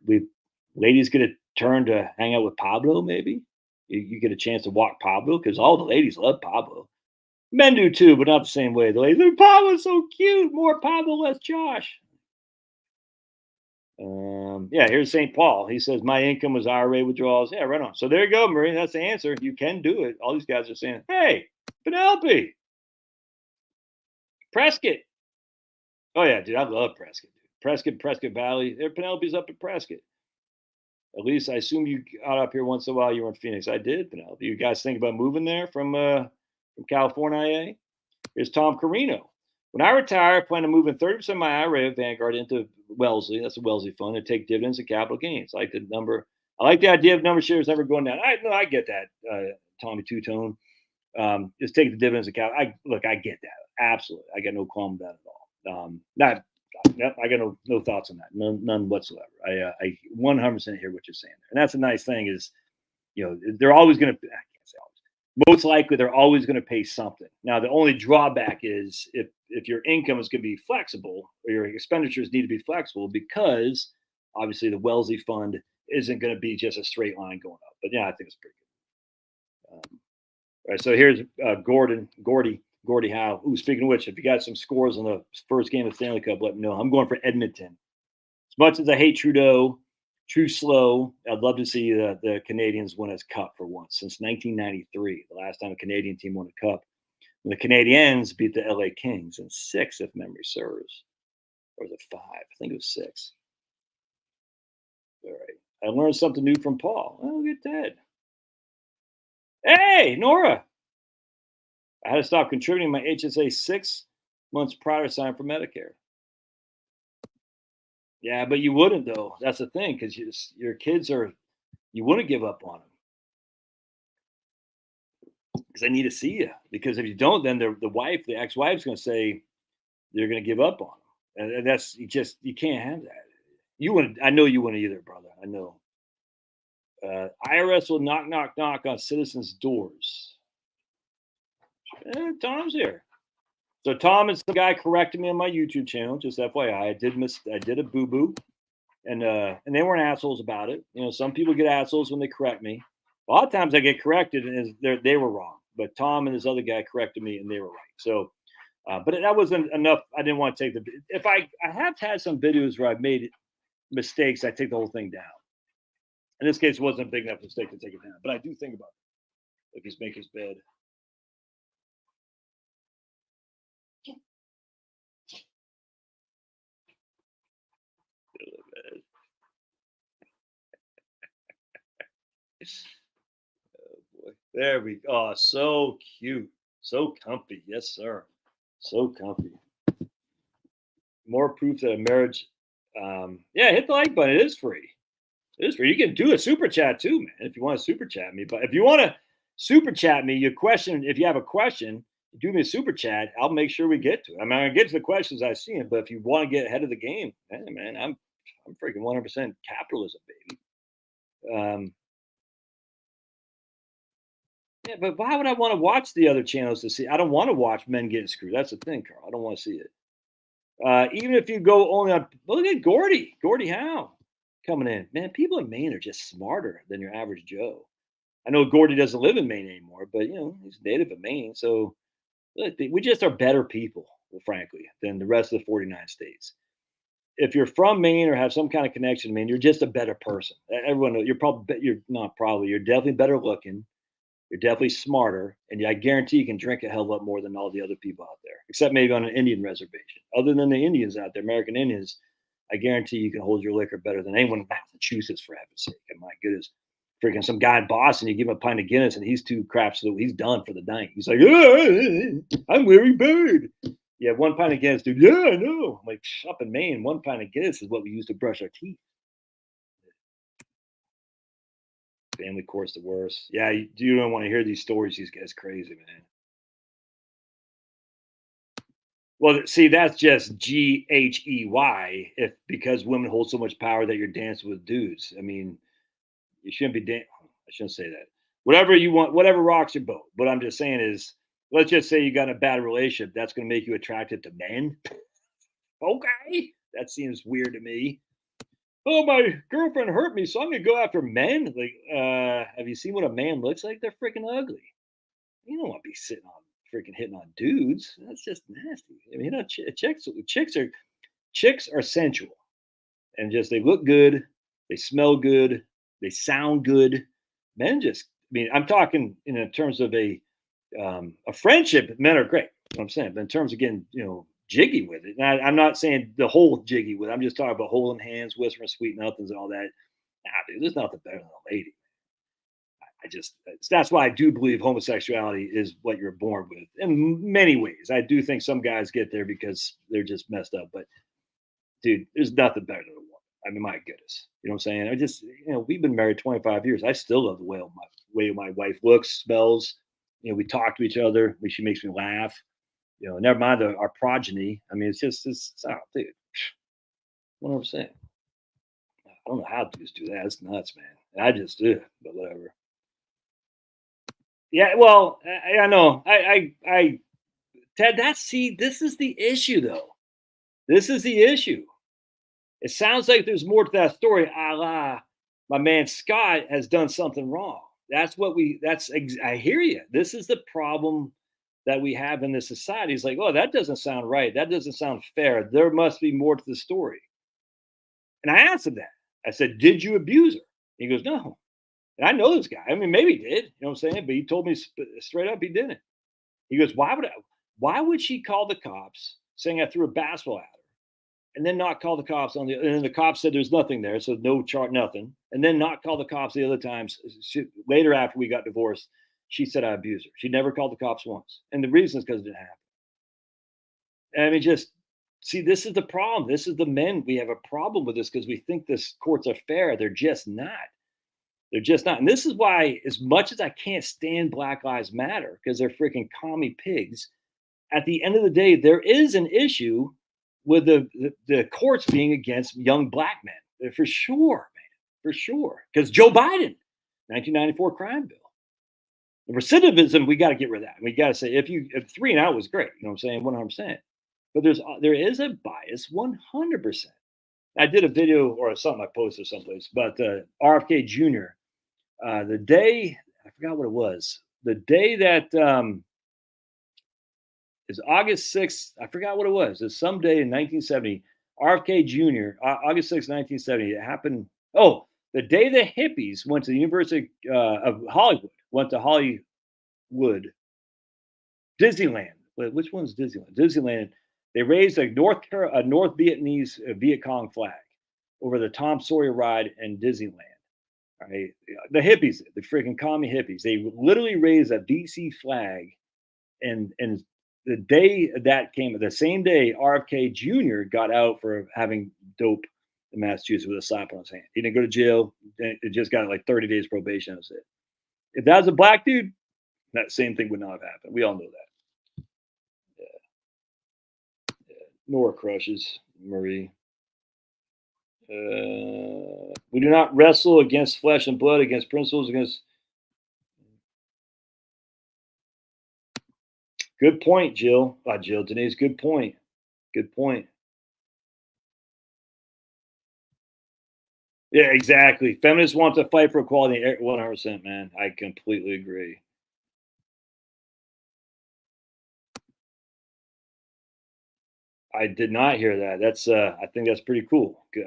that. Ladies get a turn to hang out with Pablo, maybe. You get a chance to walk Pablo, because all the ladies love Pablo. Men do too, but not the same way. The ladies, Pablo's so cute. More Pablo, less Josh. Yeah, here's St. Paul. He says, my income was IRA withdrawals. Yeah, right on. So there you go, Marie. That's the answer. You can do it. All these guys are saying, hey, Penelope. Prescott. Oh, yeah, dude, I love Prescott. Prescott Valley. Penelope's up at Prescott. At least I assume you got up here once in a while. You were in Phoenix. I did, Penelope. You guys think about moving there from California? Here's Tom Carino. When I retire, I plan to move in 30% of my IRA of Vanguard into Wellesley. That's a Wellesley fund, and take dividends and capital gains. I like the idea of number of shares never going down. I get that, Tommy Two Tone. Just take the dividends and capital. I get that. Absolutely. I got no qualm with that at all. I got no thoughts on that. None whatsoever. I 100% hear what you're saying there. And that's a nice thing is, they're always going to, I can't say always, most likely they're always going to pay something. Now, the only drawback is if your income is going to be flexible, or your expenditures need to be flexible, because obviously the Wellesley fund isn't going to be just a straight line going up. But yeah, I think it's pretty good. All right, so here's Gordy Howe. Ooh, speaking of which, if you got some scores on the first game of Stanley Cup, let me know. I'm going for Edmonton. As much as I hate Trudeau, True Slow, I'd love to see the Canadians win a cup for once since 1993, the last time a Canadian team won a cup. When the Canadiens beat the LA Kings in 6, if memory serves. Or was it 5? I think it was 6. All right. I learned something new from Paul. Oh, look at that. Hey, Nora. I had to stop contributing my HSA 6 months prior to sign for Medicare. Yeah, but you wouldn't, though. That's the thing, because your kids you wouldn't give up on them. Because they need to see you. Because if you don't, then the ex-wife's going to say they're going to give up on them. And that's, you can't have that. You wouldn't, I know you wouldn't either, brother. I know. IRS will knock on citizens' doors. Tom's here. So Tom is the guy correcting me on my YouTube channel. Just FYI, I did a boo boo, and they weren't assholes about it. Some people get assholes when they correct me. A lot of times I get corrected and they were wrong. But Tom and this other guy corrected me and they were right. So, but that wasn't enough. I didn't want to take if I have had some videos where I've made mistakes, I take the whole thing down. In this case, it wasn't a big enough mistake to take it down. But I do think about it. If he's making his bed. Oh boy. There we go. Oh, so cute. So comfy. Yes, sir. So comfy. More proof that a marriage. Yeah, hit the like button. It is free. It is free. You can do a super chat too, man, if you want to super chat me. But if you want to super chat me, your question, if you have a question, do me a super chat. I'll make sure we get to it. I mean, I get to the questions I see it, but if you want to get ahead of the game, man, I'm freaking 100% capitalism, baby. Yeah, but why would I want to watch the other channels to see? I don't want to watch men getting screwed. That's the thing, Carl. I don't want to see it. Even if you go only on, look at Gordie Howe coming in. Man, people in Maine are just smarter than your average Joe. I know Gordie doesn't live in Maine anymore, but he's native of Maine, so look, we just are better people, frankly, than the rest of the 49 states. If you're from Maine or have some kind of connection to Maine, you're just a better person. Everyone, you're not probably, you're definitely better looking. You're definitely smarter, and I guarantee you can drink a hell of a lot more than all the other people out there, except maybe on an Indian reservation. Other than the Indians out there, American Indians, I guarantee you can hold your liquor better than anyone in Massachusetts, for heaven's sake. And my goodness, freaking some guy in Boston, you give him a pint of Guinness, and he's too crap, so he's done for the night. He's like, I'm Larry Bird. Yeah, one pint of Guinness, dude. Yeah, I know. I'm like, up in Maine, one pint of Guinness is what we use to brush our teeth. Family court's the worst. Yeah, you don't want to hear these stories. These guys crazy, man. Well, see, that's just GHEY. If because women hold so much power that you're dancing with dudes. I mean, you shouldn't be dancing. I shouldn't say that. Whatever you want, whatever rocks your boat. What I'm just saying is, let's just say you got in a bad relationship. That's going to make you attracted to men. Okay, that seems weird to me. Oh, my girlfriend hurt me, so I'm gonna go after men. Like, have you seen what a man looks like? They're freaking ugly. You don't want to be sitting on freaking hitting on dudes. That's just nasty. I mean, chicks are sensual and just they look good, they smell good, they sound good. Men just, I mean, I'm talking in terms of a friendship. Men are great. You know what I'm saying, but in terms of getting jiggy with it. And I'm not saying the whole jiggy with it. I'm just talking about holding hands, whispering sweet nothings, and all that. Nah, dude, there's nothing better than a lady. That's why I do believe homosexuality is what you're born with in many ways. I do think some guys get there because they're just messed up. But dude, there's nothing better than a woman. I mean, my goodness. You know what I'm saying? We've been married 25 years. I still love the way my wife looks, smells. We talk to each other. She makes me laugh. Never mind our progeny. I mean, it's dude, 100%. I don't know how dudes do that. It's nuts, man. I just do, but whatever. Yeah, well, I know. Ted, this is the issue, though. This is the issue. It sounds like there's more to that story, a la my man Scott has done something wrong. I hear you. This is the problem that we have in this society. It's like, oh, that doesn't sound right. That doesn't sound fair. There must be more to the story. And I asked him that. I said, did you abuse her? He goes, no. And I know this guy. I mean, maybe he did, you know what I'm saying? But he told me straight up he didn't. He goes, why would she call the cops saying I threw a basketball at her? And then not call the cops and then the cops said there's nothing there, so no chart, nothing. And then not call the cops the other times. Later, after we got divorced, she said I abused her. She never called the cops once. And the reason is because it didn't happen. And I mean, just see, this is the problem. This is the men. We have a problem with this because we think this courts are fair. They're just not. They're just not. And this is why, as much as I can't stand Black Lives Matter because they're freaking commie pigs, at the end of the day, there is an issue with the courts being against young black men. For sure, man. For sure. Because Joe Biden, 1994 crime bill. The recidivism, we got to get rid of that. We got to say, if 3 and out was great, you know what I'm saying? 100%. But there is a bias, 100%. I did a video or something I posted someplace, but RFK Jr., the day, I forgot what it was, the day that is August 6th, I forgot what it was. It's some day in 1970, RFK Jr., August 6th, 1970, it happened. Oh, the day the hippies went to the University of Hollywood, went to Hollywood, Disneyland. Which one's Disneyland? Disneyland. They raised a North Vietnamese Viet Cong flag over the Tom Sawyer ride in Disneyland. Right? The hippies, the freaking commie hippies, they literally raised a BC flag, and the day that came, the same day RFK Jr. got out for having dope in Massachusetts with a slap on his hand. He didn't go to jail. It just got like 30 days probation. That's it. If that was a black dude, that same thing would not have happened. We all know that. Nora crushes Marie. We do not wrestle against flesh and blood, against principles, against. Good point, Jill. Jill, Denise, good point. Good point. Yeah, exactly. Feminists want to fight for equality. 100%, man. I completely agree. I did not hear that. That's I think that's pretty cool. Dude,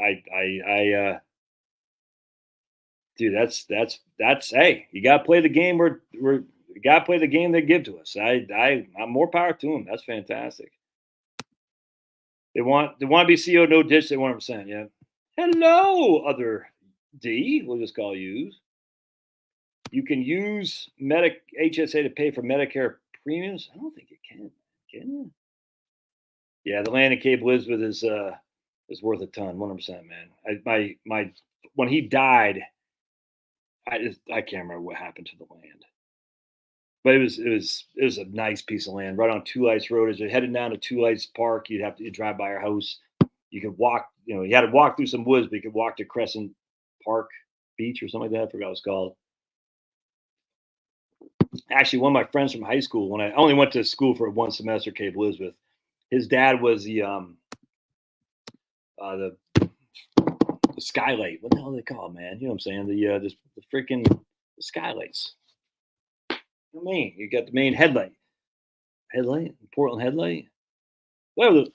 that's hey, you gotta play the game you gotta play the game they give to us. I'm more power to them. That's fantastic. They want to be CEO, no ditch, they 100%, yeah. Hello, other D, we'll just call you. You can use HSA to pay for Medicare premiums. I don't think you can. Can you? Yeah, the land in Cape Elizabeth is worth a ton, 100%, man. My when he died, I can't remember what happened to the land, but it was a nice piece of land right on Two Lights Road. As you're heading down to Two Lights Park, you'd drive by our house. You could walk, you had to walk through some woods, but you could walk to Crescent Park Beach or something like that. I forgot what it's called. Actually, one of my friends from high school, when I only went to school for one semester, Cape Elizabeth, his dad was the skylight. What the hell do they call it, man? You know what I'm saying? The freaking skylights. You know what I mean? You got the main headlight, Portland headlight. Whatever. Let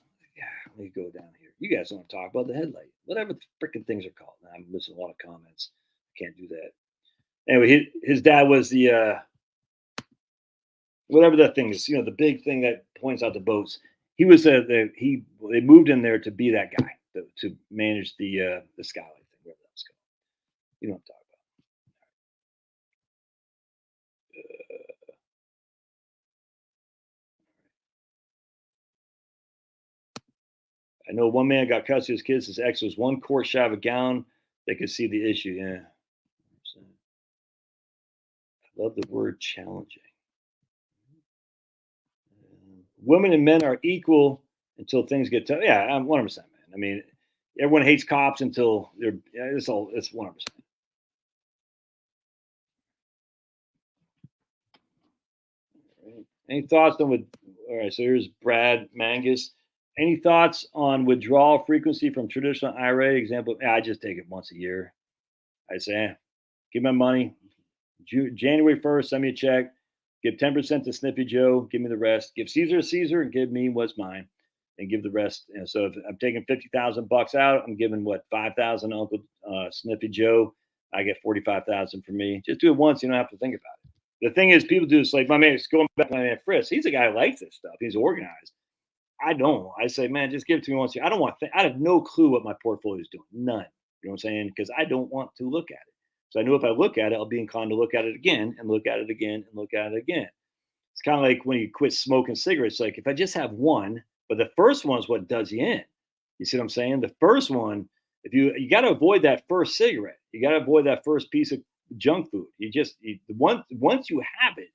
me go down here. You guys want to talk about the headlight? Whatever the freaking things are called. Now, I'm missing a lot of comments. I can't do that. Anyway, his dad was the whatever that thing is. The big thing that points out the boats. He was they moved in there to be that guy to manage the skylight thing, whatever that was called. You know what I'm talking about. I know one man got custody of his kids. His ex was one court shot of a gown. They could see the issue. Yeah. I love the word challenging. Women and men are equal until things get tough. Yeah, I'm 100%, man. I mean, everyone hates cops until they're. Yeah, it's 100%. Any thoughts on all right, so here's Brad Mangus. Any thoughts on withdrawal frequency from traditional IRA? Example, I just take it once a year. I say, give my money. January 1st, send me a check. Give 10% to Sniffy Joe. Give me the rest. Give Caesar and give me what's mine, and give the rest. So if I'm taking $50,000 out, I'm giving what 5,000 Uncle Sniffy Joe. I get 45,000 for me. Just do it once. You don't have to think about it. The thing is, people do this like my man. Going back to my man Frisk. He's a guy who likes this stuff. He's organized. I don't. I say, man, just give it to me once. I don't want. I have no clue what my portfolio is doing. None. You know what I'm saying? Because I don't want to look at it. So I know if I look at it, I'll be inclined to look at it again and look at it again and look at it again. It's kind of like when you quit smoking cigarettes. Like if I just have one, but the first one is what does you in. You see what I'm saying? The first one, if you got to avoid that first cigarette. You got to avoid that first piece of junk food. Once you have it,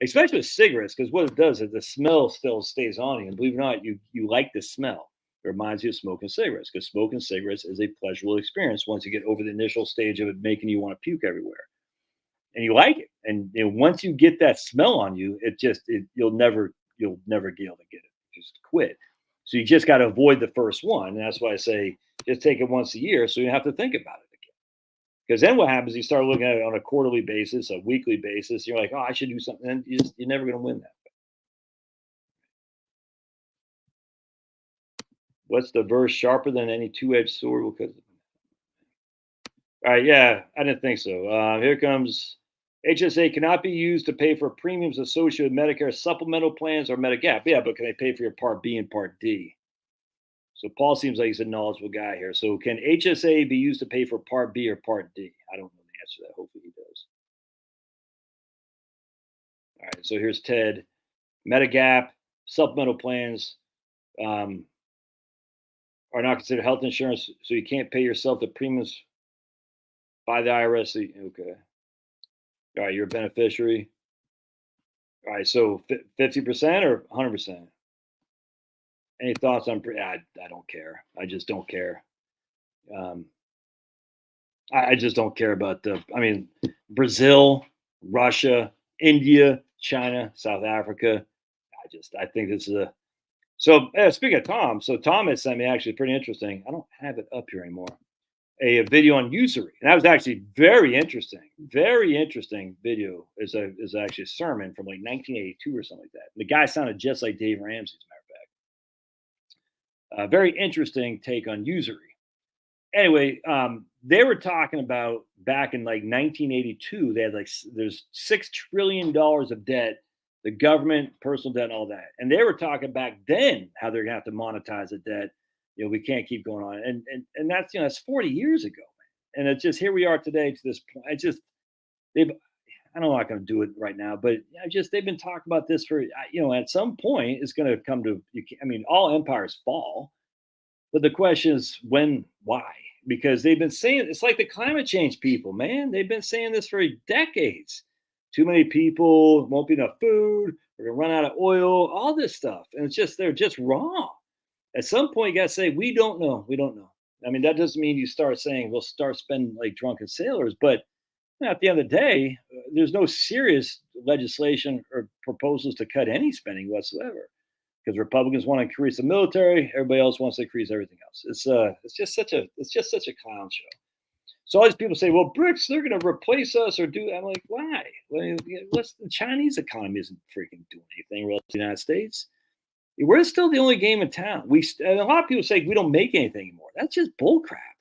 especially with cigarettes, because what it does is the smell still stays on you. And believe it or not, you like the smell. It reminds you of smoking cigarettes, because smoking cigarettes is a pleasurable experience once you get over the initial stage of it making you want to puke everywhere. And you like it. And once you get that smell on you, you'll never be able to get it. Just quit. So you just got to avoid the first one. And that's why I say just take it once a year so you don't have to think about it again. Because then what happens, you start looking at it on a quarterly basis, a weekly basis. You're like, oh, I should do something. And you're never going to win that. What's the verse? Sharper than any two-edged sword? Because all right, yeah, I didn't think so. Here comes HSA cannot be used to pay for premiums associated with Medicare supplemental plans or Medigap. Yeah, but can they pay for your Part B and Part D? So Paul seems like he's a knowledgeable guy here. So can HSA be used to pay for Part B or Part D? I don't know the answer that. Hopefully he does. All right, so here's Ted. Medigap, supplemental plans are not considered health insurance, so you can't pay yourself the premiums by the IRS. Okay. All right, you're a beneficiary. All right, so 50% or 100%? Any thoughts on? I don't care. I just don't care. Um, I just don't care about Brazil, Russia, India, China, South Africa. I think this is a. So speaking of Tom, so Tom has sent me actually pretty interesting. I don't have it up here anymore. A video on usury, and that was actually very interesting. Very interesting video. Is actually a sermon from like 1982 or something like that. The guy sounded just like Dave Ramsey, as a matter of fact. Very interesting take on usury. Anyway, they were talking about back in like 1982, they had there's $6 trillion of debt, the government, personal debt, and all that. And they were talking back then how they're gonna have to monetize the debt. We can't keep going on. And that's 40 years ago, man. And it's just here we are today to this point. I'm not going to do it right now, but they've been talking about this for at some point it's going to come to. All empires fall. But the question is when, why? Because they've been saying it's like the climate change people, man. They've been saying this for decades. Too many people, won't be enough food, we're gonna run out of oil, all this stuff. And they're just wrong. At some point, you gotta say, we don't know. We don't know. That doesn't mean you start saying we'll start spending like drunken sailors, but at the end of the day, there's no serious legislation or proposals to cut any spending whatsoever. Because Republicans want to increase the military, everybody else wants to increase everything else. It's just such a clown show. So all these people say, well, BRICS, they're going to replace us or do. I'm like, why? The Chinese economy isn't freaking doing anything relative to the United States. We're still the only game in town. And a lot of people say we don't make anything anymore. That's just bullcrap.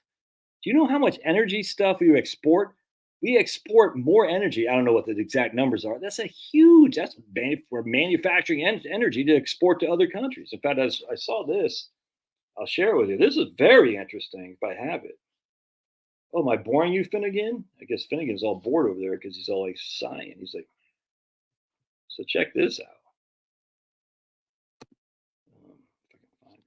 Do you know how much energy stuff we export? We export more energy. I don't know what the exact numbers are. We're manufacturing energy to export to other countries. In fact, I saw this. I'll share it with you. This is very interesting if I have it. Oh, am I boring you, Finnegan? I guess Finnegan's all bored over there because he's all like sighing. He's like, so check this out. If I can find it.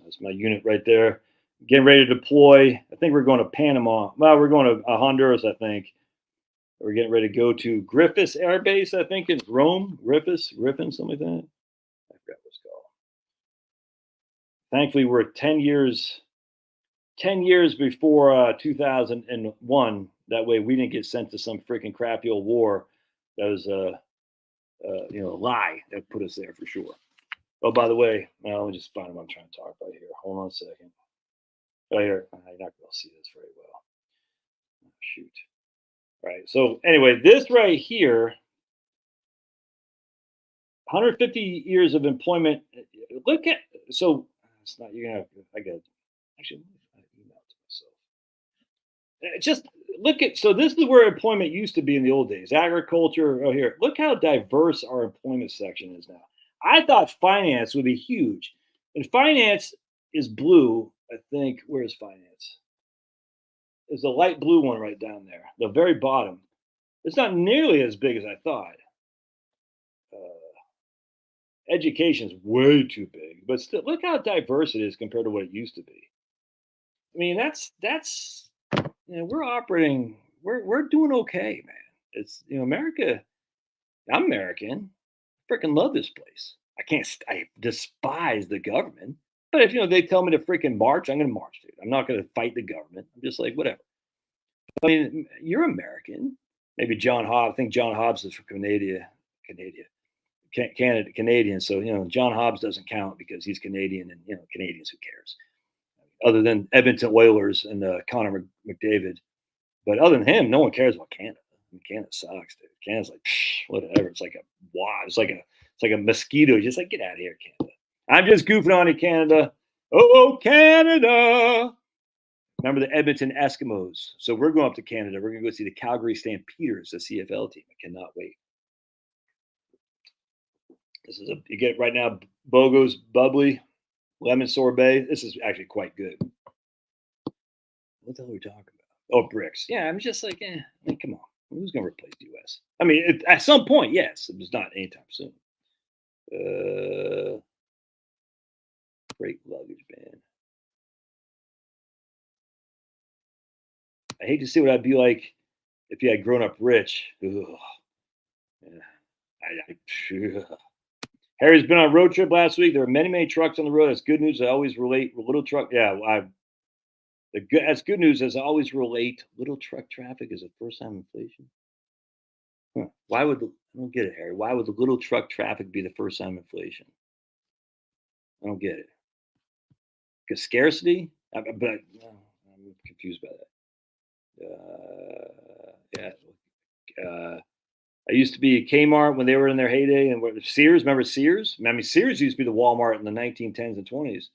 That's my unit right there. Getting ready to deploy. I think we're going to Panama. Well, we're going to Honduras, I think. We're getting ready to go to Griffiths Air Base, I think, in Rome. Griffin, something like that. I forgot what it's called. Thankfully, we're 10 years before 2001. That way, we didn't get sent to some freaking crappy old war. That was a lie that put us there for sure. Oh, by the way, let me just find what I'm trying to talk about here. Hold on a second. Oh, here. You're not going to see this very well. Oh, shoot. Right. So anyway, this right here, 150 years of employment. Look at, so it's not, you're going to have, I got, actually, I email to myself. Just look at, so this is where employment used to be in the old days. Agriculture. Oh, here. Look how diverse our employment section is now. I thought finance would be huge. And finance is blue. I think, where's finance? There's a light blue one right down there, the very bottom. It's not nearly as big as I thought. Education is way too big, but still, look how diverse it is compared to what it used to be. That's we're operating, we're doing okay, man. It's America. I'm American. I freaking love this place. I despise the government. But if they tell me to freaking march, I'm going to march, dude. I'm not going to fight the government. I'm just like, whatever. You're American. Maybe John Hobbs. I think John Hobbs is from Canada. So John Hobbs doesn't count because he's Canadian, and Canadians, who cares? Other than Edmonton Oilers and Connor McDavid, but other than him, no one cares about Canada. Canada sucks, dude. Canada's like whatever. It's like a It's like a mosquito. Just like, get out of here, Canada. I'm just goofing on you, Canada. Oh, Canada. Remember the Edmonton Eskimos. So we're going up to Canada. We're going to go see the Calgary Stampeders, the CFL team. I cannot wait. This is you get right now Bogo's bubbly lemon sorbet. This is actually quite good. What the hell are we talking about? Oh, bricks. Yeah, I'm just like, I mean, come on. Who's going to replace the U.S.? I mean, at some point, yes. It was not anytime soon. Great luggage, man. I hate to see what I'd be like if you had grown up rich. Ugh. Yeah. Harry's been on a road trip last week. There are many, many trucks on the road. That's good news. I always relate little truck. Yeah, that's good news. As I always relate, little truck traffic is a first time inflation. Huh. Why would I don't get it, Harry? Why would the little truck traffic be the first time inflation? I don't get it. Because scarcity? But I'm confused by that. Yeah. I used to be Kmart when they were in their heyday, and Sears. Remember Sears? I mean, Sears used to be the Walmart in the 1910s and 20s.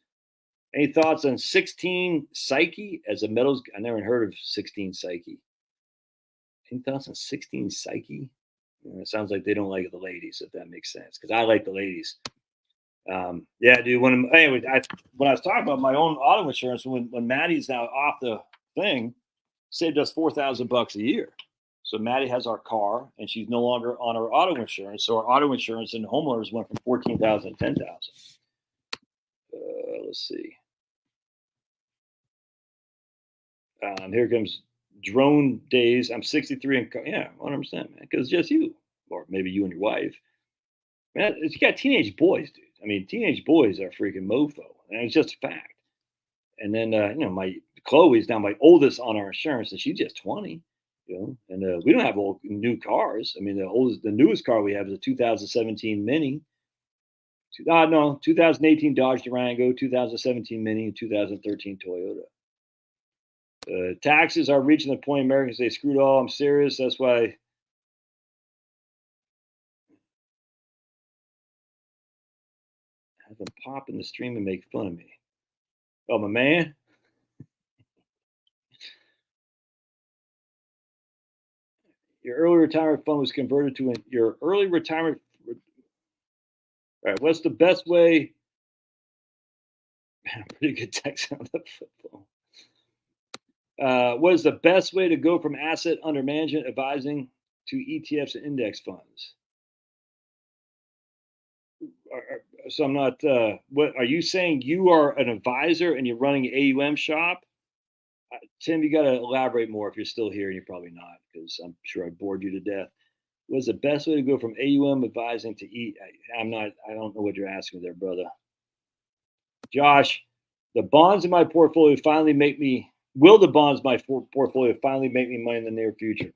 Any thoughts on 16 Psyche as a metals? I never heard of 16 Psyche. Any thoughts on 16 Psyche? It sounds like they don't like the ladies, if that makes sense. Because I like the ladies. Yeah, dude. When I was talking about my own auto insurance, when Maddie's now off the thing, saved us $4,000 a year. So Maddie has our car, and she's no longer on our auto insurance. So our auto insurance and homeowners went from 14,000 to 10,000. Let's see. Here comes drone days. I'm 63 and yeah, 100%, man. Because just you, or maybe you and your wife. Man, you got teenage boys, dude. I mean, teenage boys are freaking mofo, and it's just a fact. And then my Chloe's now my oldest on our insurance, and she's just 20. And we don't have new cars. I mean, the newest car we have is a 2017 Mini. 2018 Dodge Durango, 2017 Mini, and 2013 Toyota. Taxes are reaching the point Americans say, screw it all, I'm serious. That's why. Have them pop in the stream and make fun of me. Oh, my man. Your early retirement fund was converted to your early retirement. All right, what's the best way? Pretty good text on the football. What is the best way to go from asset under management advising to ETFs and index funds? So I'm not. What are you saying? You are an advisor and you're running an AUM shop? Tim, you got to elaborate more if you're still here, and you're probably not, because I'm sure I bored you to death. What's the best way to go from AUM advising to I'm not. I don't know what you're asking there, brother. Josh, the bonds in my portfolio finally make me. Will the bonds in my portfolio finally make me money in the near future?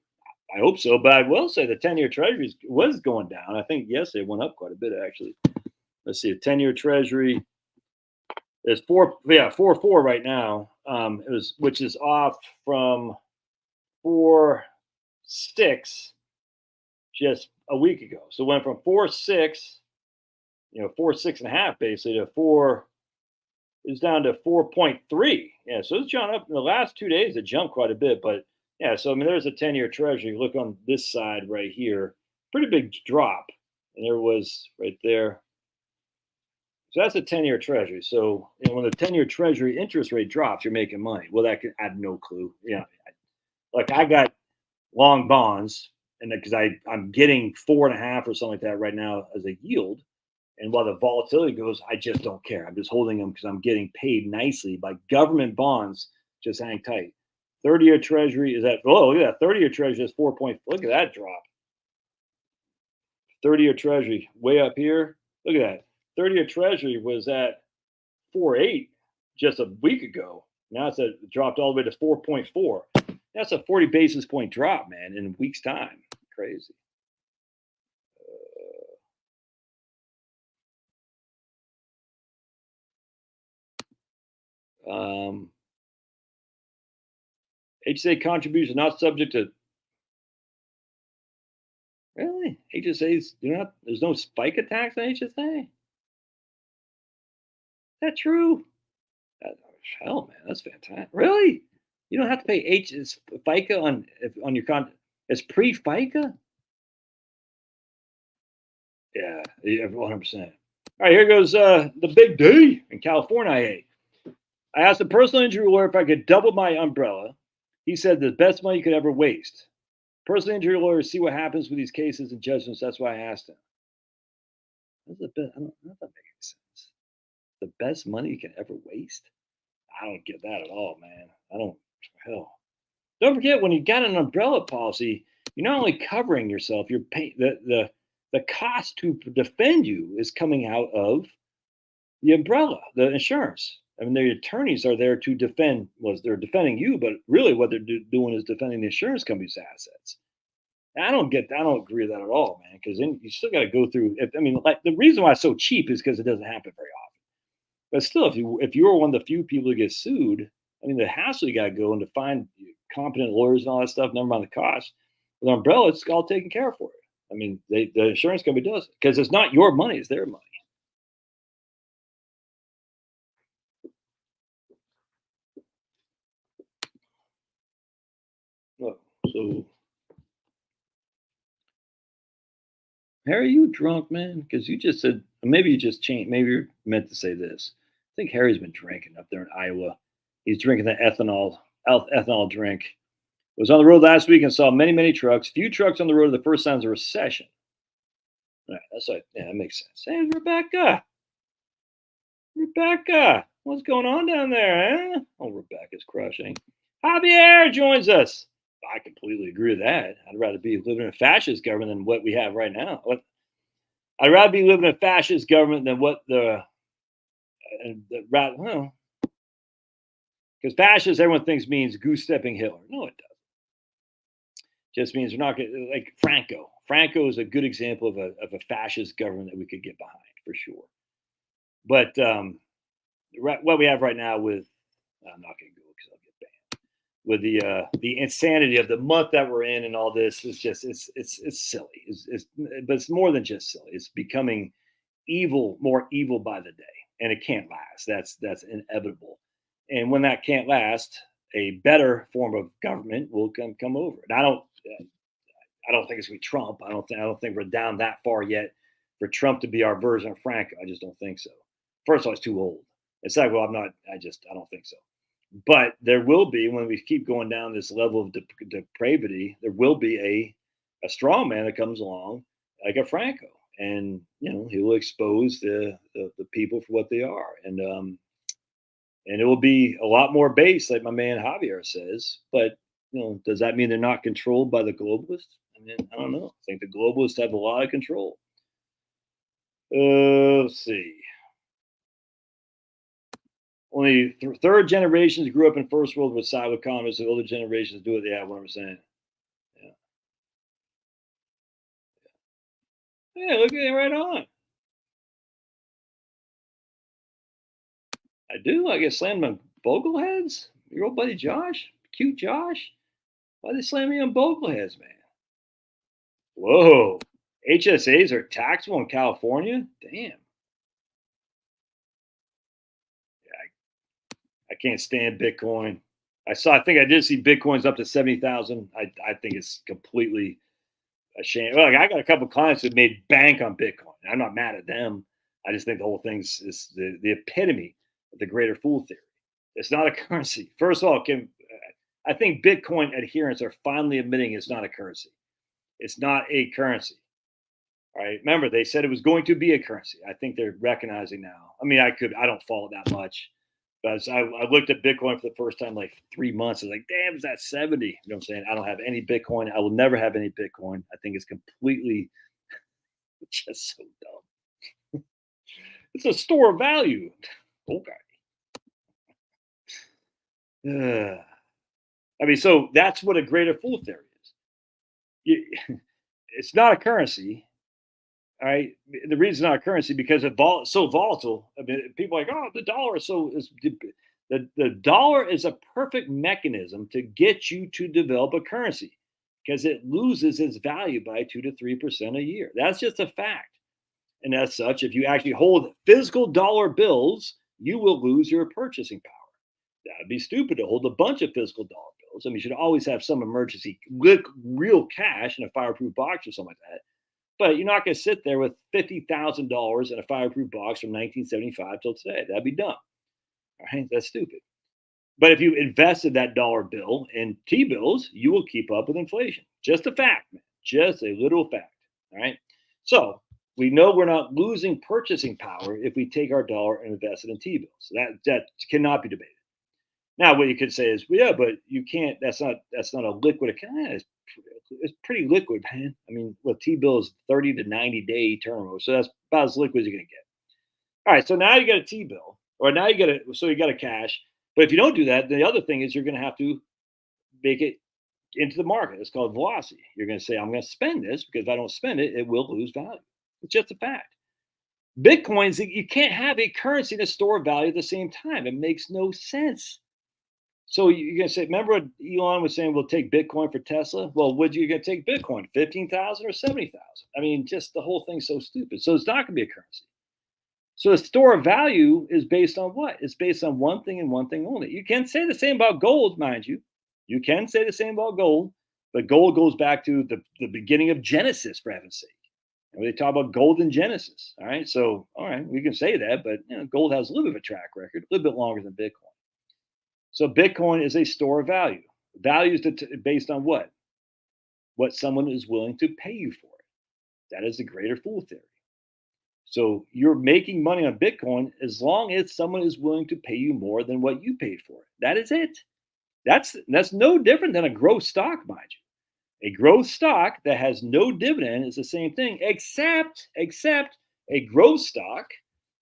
I hope so, but I will say the 10-year Treasury was going down. I think yesterday it went up quite a bit, actually. Let's see, a 10-year Treasury is 4.4 right now. Which is off from 4.6 just a week ago. So it went from 4.6, 4.6.5 basically to 4. It's down to 4.3. Yeah, so it's jumped up in the last 2 days. It jumped quite a bit, but yeah. So I mean, there's a 10-year Treasury. Look on this side right here, pretty big drop, and there was right there. So that's a 10-year Treasury. So when the 10-year Treasury interest rate drops, you're making money. Well, I have no clue. Yeah, like I got long bonds, and because I'm getting 4.5 or something like that right now as a yield. And while the volatility goes, I just don't care. I'm just holding them because I'm getting paid nicely by government bonds. Just hang tight. 30-year Treasury is at, look at that. 30-year Treasury is 4 point. Look at that drop. 30-year Treasury way up here. Look at that. 30-year Treasury was at 4.8 just a week ago. Now it dropped all the way to 4.4. That's a 40 basis point drop, man, in a week's time. Crazy. HSA contributions not subject to. Really? HSAs there's no FICA tax on HSA? Is that true? Hell, man, that's fantastic. Really? You don't have to pay FICA on your It's pre-FICA? Yeah, 100%. All right, here goes the big D in California. I asked a personal injury lawyer if I could double my umbrella. He said the best money you could ever waste. Personal injury lawyers see what happens with these cases and judgments. That's why I asked him. That's the best. I don't know if that makes sense. The best money you can ever waste? I don't get that at all, man. I don't. Hell, don't forget when you got an umbrella policy, you're not only covering yourself. You're paying the cost to defend you is coming out of the umbrella, the insurance. I mean, the attorneys are there to defend. Was they're defending you, but really what they're doing is defending the insurance company's assets. I don't agree with that at all, man. Because then you still got to go through. I mean, like the reason why it's so cheap is because it doesn't happen very often. But still, if you were one of the few people who get sued, I mean, the hassle you got to go and to find competent lawyers and all that stuff. Never mind the cost. With an umbrella, it's all taken care of for you. I mean, the insurance company does it because it's not your money; it's their money. Oh, so, Harry, you drunk, man? Because you just said maybe you just changed. Maybe you're meant to say this. I think Harry's been drinking up there in Iowa. He's drinking the ethanol drink. Was on the road last week and saw many trucks. Few trucks on the road are the first signs of recession. Right, that's like, yeah, that makes sense. Hey, Rebecca, what's going on down there? Eh? Oh, Rebecca's crushing. Javier joins us. I completely agree with that. I'd rather be living in a fascist government than what we have right now. I'd rather be living in a fascist government than what well, because fascist everyone thinks means goose stepping Hitler. No, it doesn't. Just means we're not going like Franco. Franco is a good example of a fascist government that we could get behind for sure. But what we have right now with I'm not going to go because I'll get banned with the insanity of the month that we're in and all this is just it's silly. But it's more than just silly. It's becoming evil, more evil by the day, and it can't last. That's inevitable. And when that can't last, a better form of government will come over. And I don't think it's gonna be Trump. I don't think we're down that far yet for Trump to be our version of Franco. I just don't think so. First of all, he's too old. And second of all, I'm not. I don't think so. But there will be when we keep going down this level of depravity. There will be a strong man that comes along like a Franco, and he will expose the people for what they are, and it will be a lot more base, like my man Javier says. But does that mean they're not controlled by the globalists? I mean, I don't know. I think the globalists have a lot of control. Let's see. Only third generations grew up in first world with side with communists, and older generations do it. Yeah, 100%. Yeah. Yeah, look at it right on. I do. I get slammed on bogleheads. Your old buddy Josh, cute Josh. Why they slam me on bogleheads, man? Whoa. HSAs are taxable in California? Damn. I can't stand Bitcoin. I think I did see Bitcoin's up to 70,000. I think it's completely a shame. Well, like, I got a couple clients that made bank on Bitcoin. I'm not mad at them. I just think the whole thing is the epitome of the greater fool theory. It's not a currency. First of all, I think Bitcoin adherents are finally admitting it's not a currency. It's not a currency. All right. Remember, they said it was going to be a currency. I think they're recognizing now. I mean, I don't follow that much. But I looked at Bitcoin for the first time like 3 months. I was like, damn, is that 70? You know what I'm saying? I don't have any Bitcoin. I will never have any Bitcoin. I think it's completely just so dumb. It's a store of value. Okay. I mean, so that's what a greater fool theory is. It's not a currency. All right. The reason it's not a currency because it's so volatile. I mean, people are like, oh, the dollar is the dollar is a perfect mechanism to get you to develop a currency because it loses its value by 2 to 3% a year. That's just a fact. And as such, if you actually hold physical dollar bills, you will lose your purchasing power. That'd be stupid to hold a bunch of physical dollar bills. I mean, you should always have some emergency real cash in a fireproof box or something like that. But you're not going to sit there with $50,000 in a fireproof box from 1975 till today. That'd be dumb. All right, that's stupid. But if you invested that dollar bill in T bills, you will keep up with inflation. Just a fact, man. Just a literal fact. All right. So we know we're not losing purchasing power if we take our dollar and invest it in T bills. So that cannot be debated. Now, what you could say is, well, yeah, but you can't. That's not a liquid account. It's pretty liquid, man. I mean, well, T bill is 30 to 90-day term, so that's about as liquid as you're gonna get. All right, so now you got a T bill, or now you got you got a cash. But if you don't do that, the other thing is you're going to have to make it into the market. It's called velocity. You're going to say, I'm going to spend this because if I don't spend it, it will lose value. It's just a fact. Bitcoins, you can't have a currency to store value at the same time. It makes no sense. So you're going to say, remember what Elon was saying, we'll take Bitcoin for Tesla? Well, would you going to take Bitcoin, 15,000 or 70,000? I mean, just the whole thing's so stupid. So it's not going to be a currency. So a store of value is based on what? It's based on one thing and one thing only. You can say the same about gold, mind you. You can say the same about gold, but gold goes back to the beginning of Genesis, for heaven's sake. And they talk about gold in Genesis. All right. So, all right, we can say that, but gold has a little bit of a track record, a little bit longer than Bitcoin. So Bitcoin is a store of value. Value is based on what? What someone is willing to pay you for it. That is the greater fool theory. So you're making money on Bitcoin as long as someone is willing to pay you more than what you paid for it. That is it. That's no different than a growth stock, mind you. A growth stock that has no dividend is the same thing, except a growth stock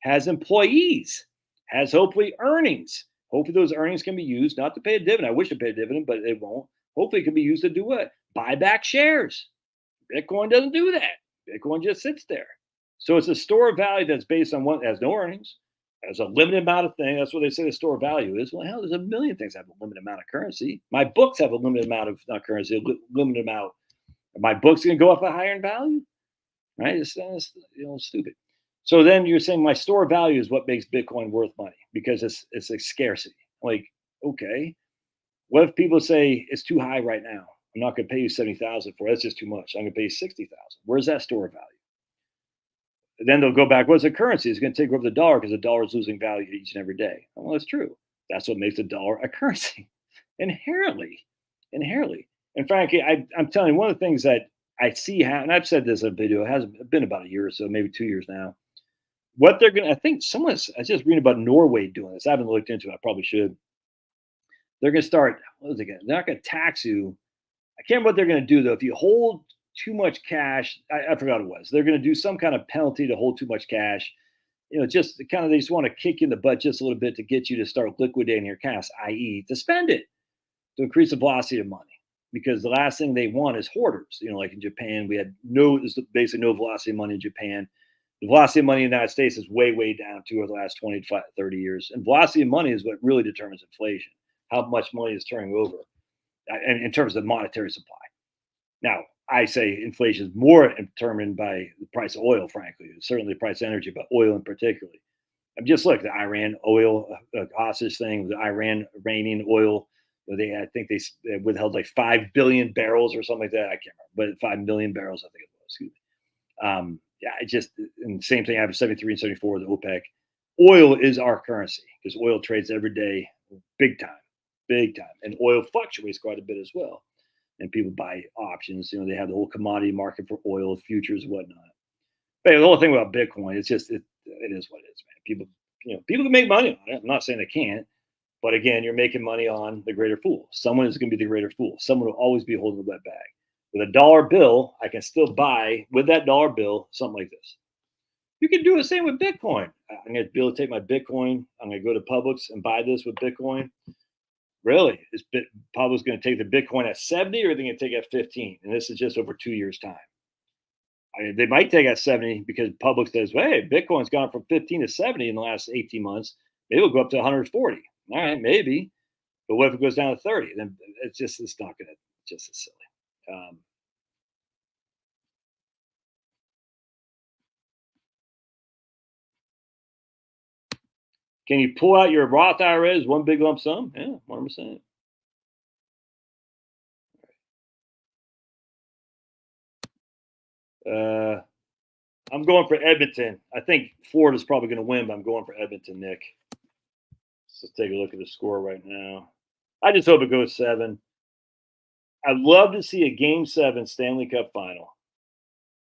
has employees, has hopefully earnings. Hopefully those earnings can be used not to pay a dividend. I wish it paid a dividend, but it won't. Hopefully it can be used to do what? Buy back shares. Bitcoin doesn't do that. Bitcoin just sits there. So it's a store of value that's based on one that has no earnings, has a limited amount of things. That's what they say the store of value is. Well, hell, there's a million things that have a limited amount of currency. My books have a limited amount of not currency, a limited amount. Are my books going to go up a higher in value? Right? It's stupid. So then you're saying my store of value is what makes Bitcoin worth money because it's a scarcity. Like, okay, what if people say it's too high right now? I'm not going to pay you 70,000 for it. That's just too much. I'm going to pay you 60,000. Where's that store of value? Then they'll go back. What's the currency? It's going to take over the dollar because the dollar is losing value each and every day. Well, that's true. That's what makes the dollar a currency inherently. And frankly, I'm telling you, one of the things that I see and I've said this in a video, it has been about a year or so, maybe 2 years now. What they're going to, I think I just reading about Norway doing this. I haven't looked into it. I probably should. They're going to start, what is it again? They're not going to tax you. I can't remember what they're going to do, though. If you hold too much cash, I forgot what it was. They're going to do some kind of penalty to hold too much cash. Just kind of, they just want to kick you in the butt just a little bit to get you to start liquidating your cash, i.e. to spend it, to increase the velocity of money. Because the last thing they want is hoarders. Like in Japan, we had basically no velocity of money in Japan. The velocity of money in the United States is way, way down too over the last 20 to 30 years. And velocity of money is what really determines inflation, how much money is turning over in terms of monetary supply. Now, I say inflation is more determined by the price of oil, frankly. Certainly the price of energy, but oil in particular. I'm just the Iran oil hostage thing, the Iran Iranian oil. I think they withheld like 5 billion barrels or something like that. I can't remember, but 5 million barrels, I think it was. Excuse me. And the same thing happened 73 and 74 with OPEC. Oil is our currency because oil trades every day, big time. And oil fluctuates quite a bit as well. And people buy options. They have the whole commodity market for oil, futures, and whatnot. But the whole thing about Bitcoin, it's just it is what it is, man. People can make money on it. I'm not saying they can't, but again, you're making money on the greater fool. Someone is going to be the greater fool. Someone will always be holding the wet bag. With a dollar bill, I can still buy with that dollar bill something like this. You can do the same with Bitcoin. I'm going to be able to take my Bitcoin. I'm going to go to Publix and buy this with Bitcoin. Really? Is Publix going to take the Bitcoin at 70 or are they going to take it at 15? And this is just over 2 years' time. They might take it at 70 because Publix says, hey, Bitcoin's gone from 15 to 70 in the last 18 months. Maybe it'll go up to 140. All right, maybe. But what if it goes down to 30? Then it's not going to, just as silly. Can you pull out your Roth IRA as one big lump sum? Yeah, 100%. I'm going for Edmonton. I think Florida's probably going to win, but I'm going for Edmonton, Nick. Let's take a look at the score right now. I just hope it goes 7. I'd love to see a Game 7 Stanley Cup final.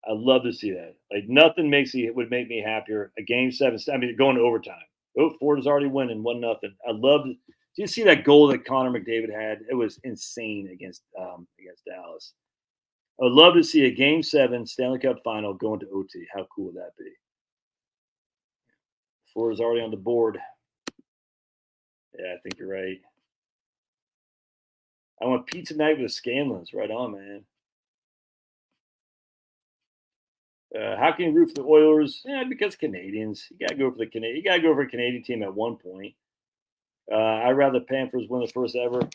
I'd love to see that. Like nothing would make me happier. A Game 7. I mean, going to overtime. Oh, Florida's already winning 1-0. I'd love to. Did you see that goal that Connor McDavid had? It was insane against Dallas. I'd love to see a Game 7 Stanley Cup final going to OT. How cool would that be? Florida's already on the board. Yeah, I think you're right. I want pizza night with the Scanlons. Right on, man. How can you root for the Oilers? Yeah, because Canadians. You gotta go for the Canadian. You gotta go for a Canadian team at one point. I'd rather the Panthers win the first ever.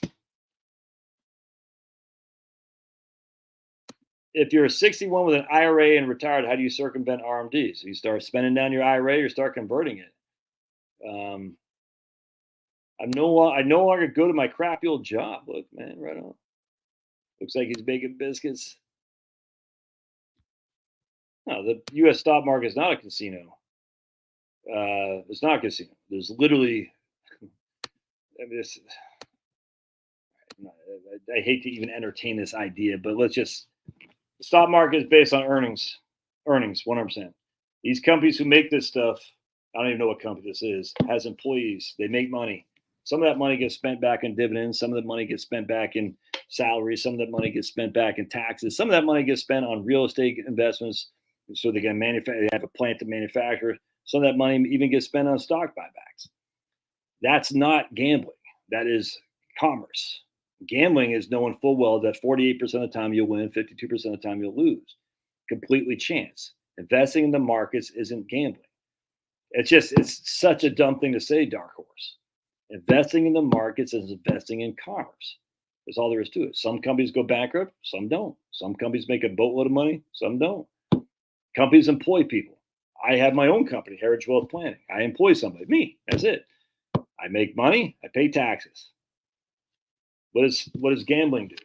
If you're a 61 with an IRA and retired, how do you circumvent RMD? So you start spending down your IRA or start converting it. I no longer go to my crappy old job. Look, man, right on. Looks like he's baking biscuits. No, the U.S. stock market is not a casino. It's not a casino. There's literally, I mean, I hate to even entertain this idea, but the stock market is based on earnings, 100%. These companies who make this stuff, I don't even know what company this is, has employees. They make money. Some of that money gets spent back in dividends. Some of the money gets spent back in salaries. Some of that money gets spent back in taxes. Some of that money gets spent on real estate investments. So they have a plant to manufacture. Some of that money even gets spent on stock buybacks. That's not gambling. That is commerce. Gambling is knowing full well that 48% of the time you'll win, 52% of the time you'll lose. Completely chance. Investing in the markets isn't gambling. It's such a dumb thing to say, Dark Horse. Investing in the markets is investing in commerce. That's all there is to it. Some companies go bankrupt, some don't. Some companies make a boatload of money, some don't. Companies employ people. I have my own company, Heritage Wealth Planning. I employ somebody, me. That's it. I make money. I pay taxes. What does gambling do?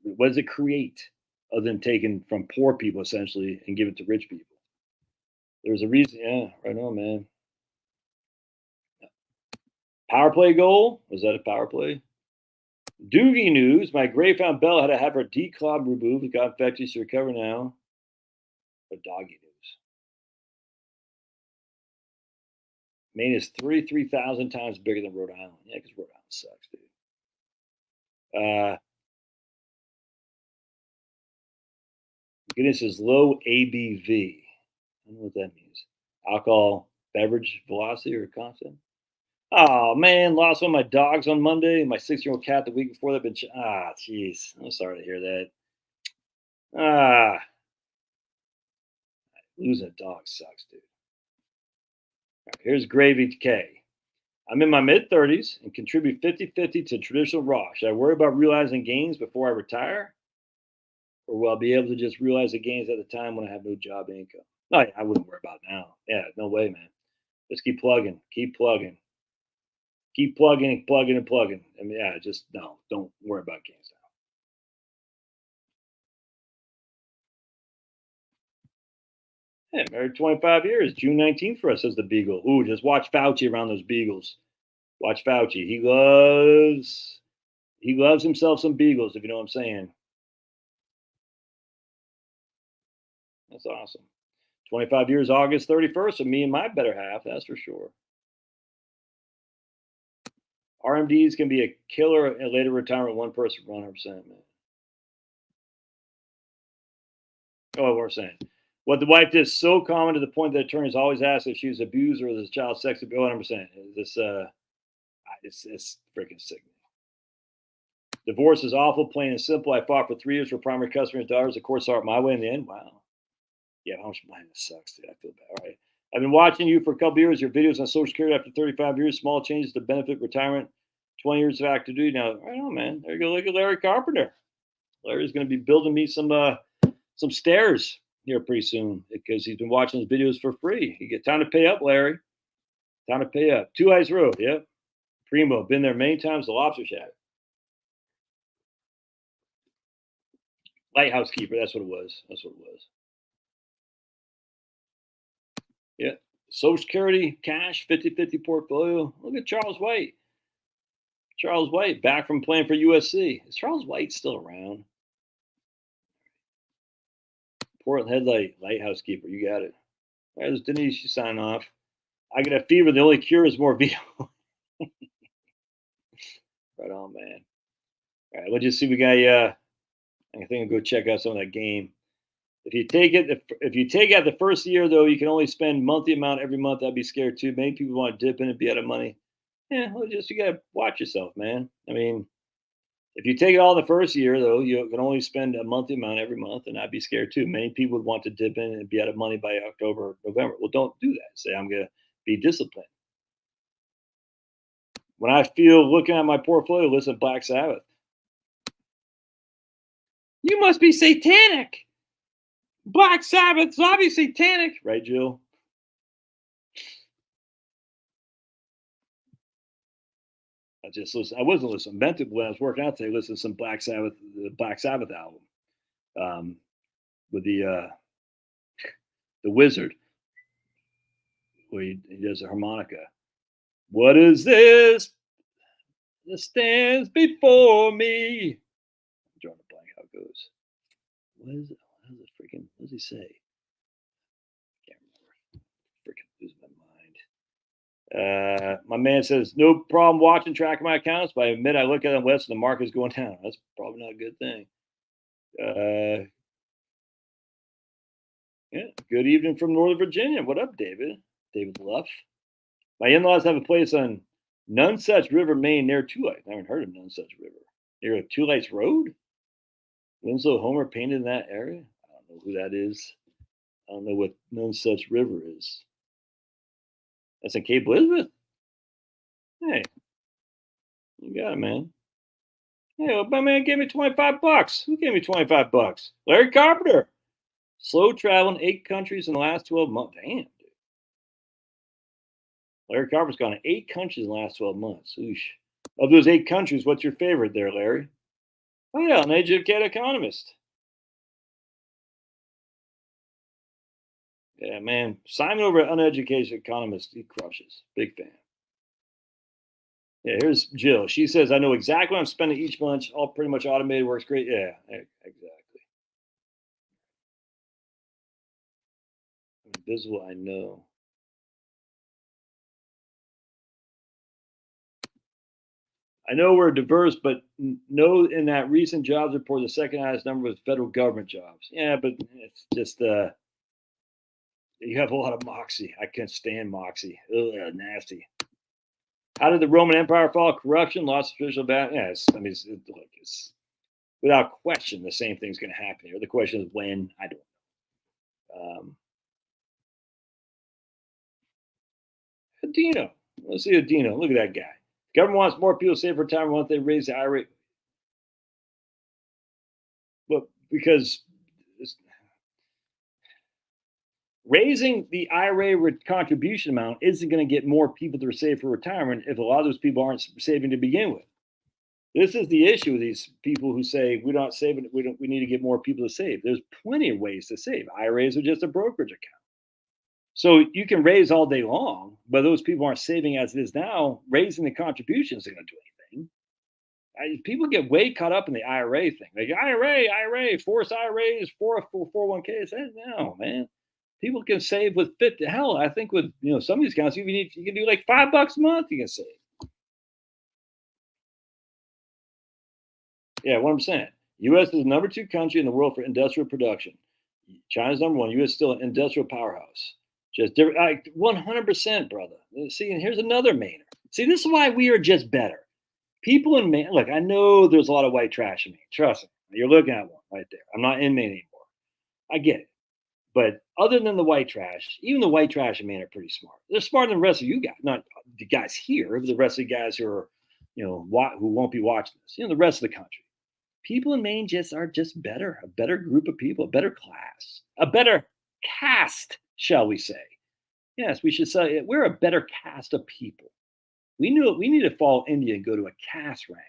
What does it create other than taking from poor people essentially and give it to rich people? There's a reason. Yeah, right on, man. Power play goal? Was that a power play? Doogie news. My Greyhound Belle had to have her declob removed. Got infected. She's recovered now. But doggy news. Maine is 33,000 times bigger than Rhode Island. Yeah, because Rhode Island sucks, dude. Guinness is low ABV. I don't know what that means. Alcohol beverage velocity or content. Oh man, lost one of my dogs on Monday. My 6-year-old cat the week before. Jeez. I'm sorry to hear that. Losing a dog sucks, dude. Right, here's Gravy K. I'm in my mid-30s and contribute 50-50 to traditional Roth. Should I worry about realizing gains before I retire? Or will I be able to just realize the gains at the time when I have no job income? No, I wouldn't worry about it now. Yeah, no way, man. Just keep plugging. Keep plugging and plugging. I mean, yeah, just no, don't worry about gains now. Yeah, married 25 years, June 19th for us, says the Beagle. Ooh, just watch Fauci around those Beagles. Watch Fauci. He loves himself some Beagles, if you know what I'm saying. That's awesome. 25 years, August 31st, of me and my better half, that's for sure. RMDs can be a killer in later retirement, one person, 100%, man. Oh, we're saying. What the wife did is so common to the point that attorneys always ask if she was abused or the child sex abuse. 100%. It's freaking sick. Divorce is awful, plain and simple. I fought for 3 years for primary custody of daughters. The court saw it my way in the end. Wow. Yeah, how much money this sucks, dude. I feel bad. All right. I've been watching you for a couple years. Your videos on Social Security after 35 years, small changes to benefit retirement, 20 years of active duty. Now, right on, man. There you go. Look at Larry Carpenter. Larry's going to be building me some stairs here pretty soon because he's been watching his videos for free. You get time to pay up, Larry. Time to pay up. Two Eyes Road. Yep. Primo. Been there many times. The Lobster Shack. Lighthouse keeper. That's what it was. That's what it was. Yeah. Social Security, cash, 50-50 portfolio. Look at Charles White. Charles White, back from playing for USC. Is Charles White still around? Portland Headlight, Lighthouse keeper. You got it. All right, there's Denise. You sign off. I got a fever. The only cure is more veal. Right on, man. All right, let's just see. We got. I think I'll go check out some of that game. If you take out the first year though, you can only spend monthly amount every month. I'd be scared too. Many people want to dip in and be out of money. Yeah, well, you gotta watch yourself, man. I mean, if you take it all the first year though, you can only spend a monthly amount every month, and I'd be scared too. Many people would want to dip in and be out of money by October, November. Well, don't do that. Say I'm gonna be disciplined. When I feel looking at my portfolio, listen to Black Sabbath. You must be satanic. Black Sabbath's obviously satanic, right, Jill? I wasn't listening. I meant to when I was working out today. Listen to some Black Sabbath, the Black Sabbath album, with the Wizard, where he does a harmonica. What is this that stands before me? I'm drawing a blank how it goes. What is it? How does it freaking? What does he say? I can't remember. Freaking losing my mind. My man says no problem watching tracking my accounts, but I admit I look at them less and the market's going down. That's probably not a good thing. Yeah. Good evening from Northern Virginia. What up, David? David Luff. My in-laws have a place on Nonesuch River, Maine, near Two Lights. I haven't heard of Nonesuch River. Near Two Lights Road. Winslow Homer painted in that area. I don't know who that is. I don't know what Nonesuch River is. That's in Cape Elizabeth. Hey, you got it, man. Hey, well, my man gave me $25. Who gave me $25? Larry Carpenter. Slow traveling 8 countries in the last 12 months. Damn, dude. Larry Carpenter's gone to 8 countries in the last 12 months. Oosh. Of those 8 countries, what's your favorite there, Larry? Oh, yeah, an educated economist. Yeah, man. Simon over at Uneducated Economist, he crushes. Big fan. Yeah, here's Jill. She says, I know exactly what I'm spending each month. All pretty much automated, works great. Yeah, exactly. Invisible, I know. I know we're diverse, but know in that recent jobs report, the second highest number was federal government jobs. Yeah, but it's just you have a lot of moxie. I can't stand moxie. Ugh, nasty. How did the Roman Empire fall? Corruption, loss of official balance. Yes, I mean, it's without question the same thing's going to happen here. The question is when. I don't know. Adino. Let's see Adino. Look at that guy. Government wants more people to save for retirement once they raise the IRA. But because raising the IRA contribution amount isn't going to get more people to save for retirement if a lot of those people aren't saving to begin with. This is the issue with these people who say we're not saving. We need to get more people to save. There's plenty of ways to save. IRAs are just a brokerage account. So you can raise all day long, but those people aren't saving as it is now. Raising the contributions isn't going to do anything. People get way caught up in the IRA thing. Like IRA, force IRAs, 401ks. No, man. People can save with 50. Hell, I think with some of these accounts, you can do like $5 a month. You can save. Yeah, what I'm saying. U.S. is the number 2 country in the world for industrial production. China's number 1. U.S. is still an industrial powerhouse. Just different, 100%, brother. See, and here's another Mainer. See, this is why we are just better. People in Maine, look, I know there's a lot of white trash in Maine. Trust me. You're looking at one right there. I'm not in Maine anymore. I get it. But other than the white trash, even the white trash in Maine are pretty smart. They're smarter than the rest of you guys. Not the guys here, but the rest of the guys who are, who won't be watching this. The rest of the country. People in Maine are just better. A better group of people, a better class, a better caste, shall we say. Yes, we should say we're a better caste of people. We need to follow India and go to a caste rank.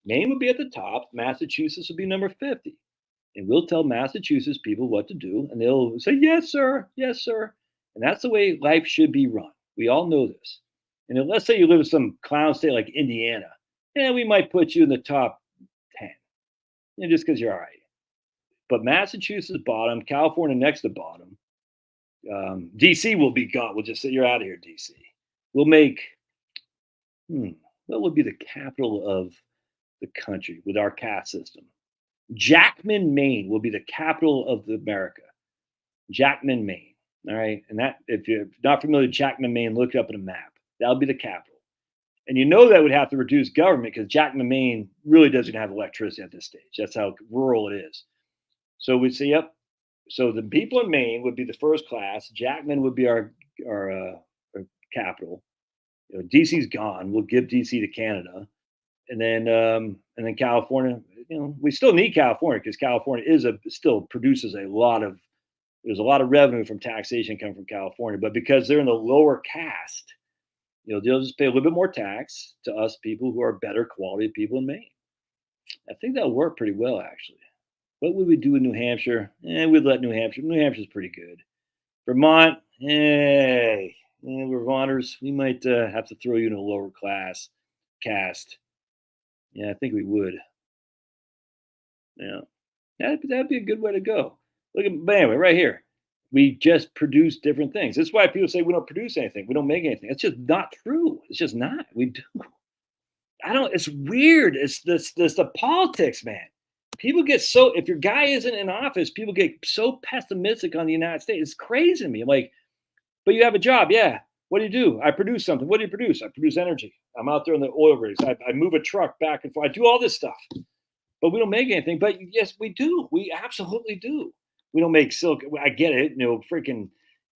Maine would be at the top. Massachusetts would be number 50. and we'll tell Massachusetts people what to do, and they'll say, yes, sir. Yes, sir. And that's the way life should be run. We all know this. And then let's say you live in some clown state like Indiana. Yeah, we might put you in the top 10, just because you're all right. But Massachusetts bottom, California next to bottom. DC will be gone. We'll just say, you're out of here, DC. We'll make, what would be the capital of the country with our caste system? Jackman, Maine will be the capital of America. Jackman, Maine. All right. And that, if you're not familiar with Jackman, Maine, look it up in a map. That'll be the capital. And you know that would have to reduce government because Jackman, Maine really doesn't have electricity at this stage. That's how rural it is. So we'd say, yep. So the people in Maine would be the first class. Jackman would be our capital. DC's gone. We'll give DC to Canada. And then California, we still need California because California still produces there's a lot of revenue from taxation coming from California, but because they're in the lower caste, they'll just pay a little bit more tax to us people who are better quality people in Maine. I think that'll work pretty well, actually. What would we do in New Hampshire? We'd let New Hampshire's pretty good. Vermont, Vermonters, we might have to throw you in a lower class caste. Yeah, I think we would. Yeah, that'd be a good way to go. Look at, but anyway, right here, we just produce different things. That's why people say we don't produce anything. We don't make anything. It's just not true. It's just not. We do. It's weird. It's the politics, man. People get so, if your guy isn't in office, people get so pessimistic on the United States. It's crazy to me. I'm like, but you have a job. Yeah. What do you do? I produce something. What do you produce? I produce energy. I'm out there in the oil rigs. I move a truck back and forth. I do all this stuff, but we don't make anything. But yes, we do. We absolutely do. We don't make silk. I get it. Freaking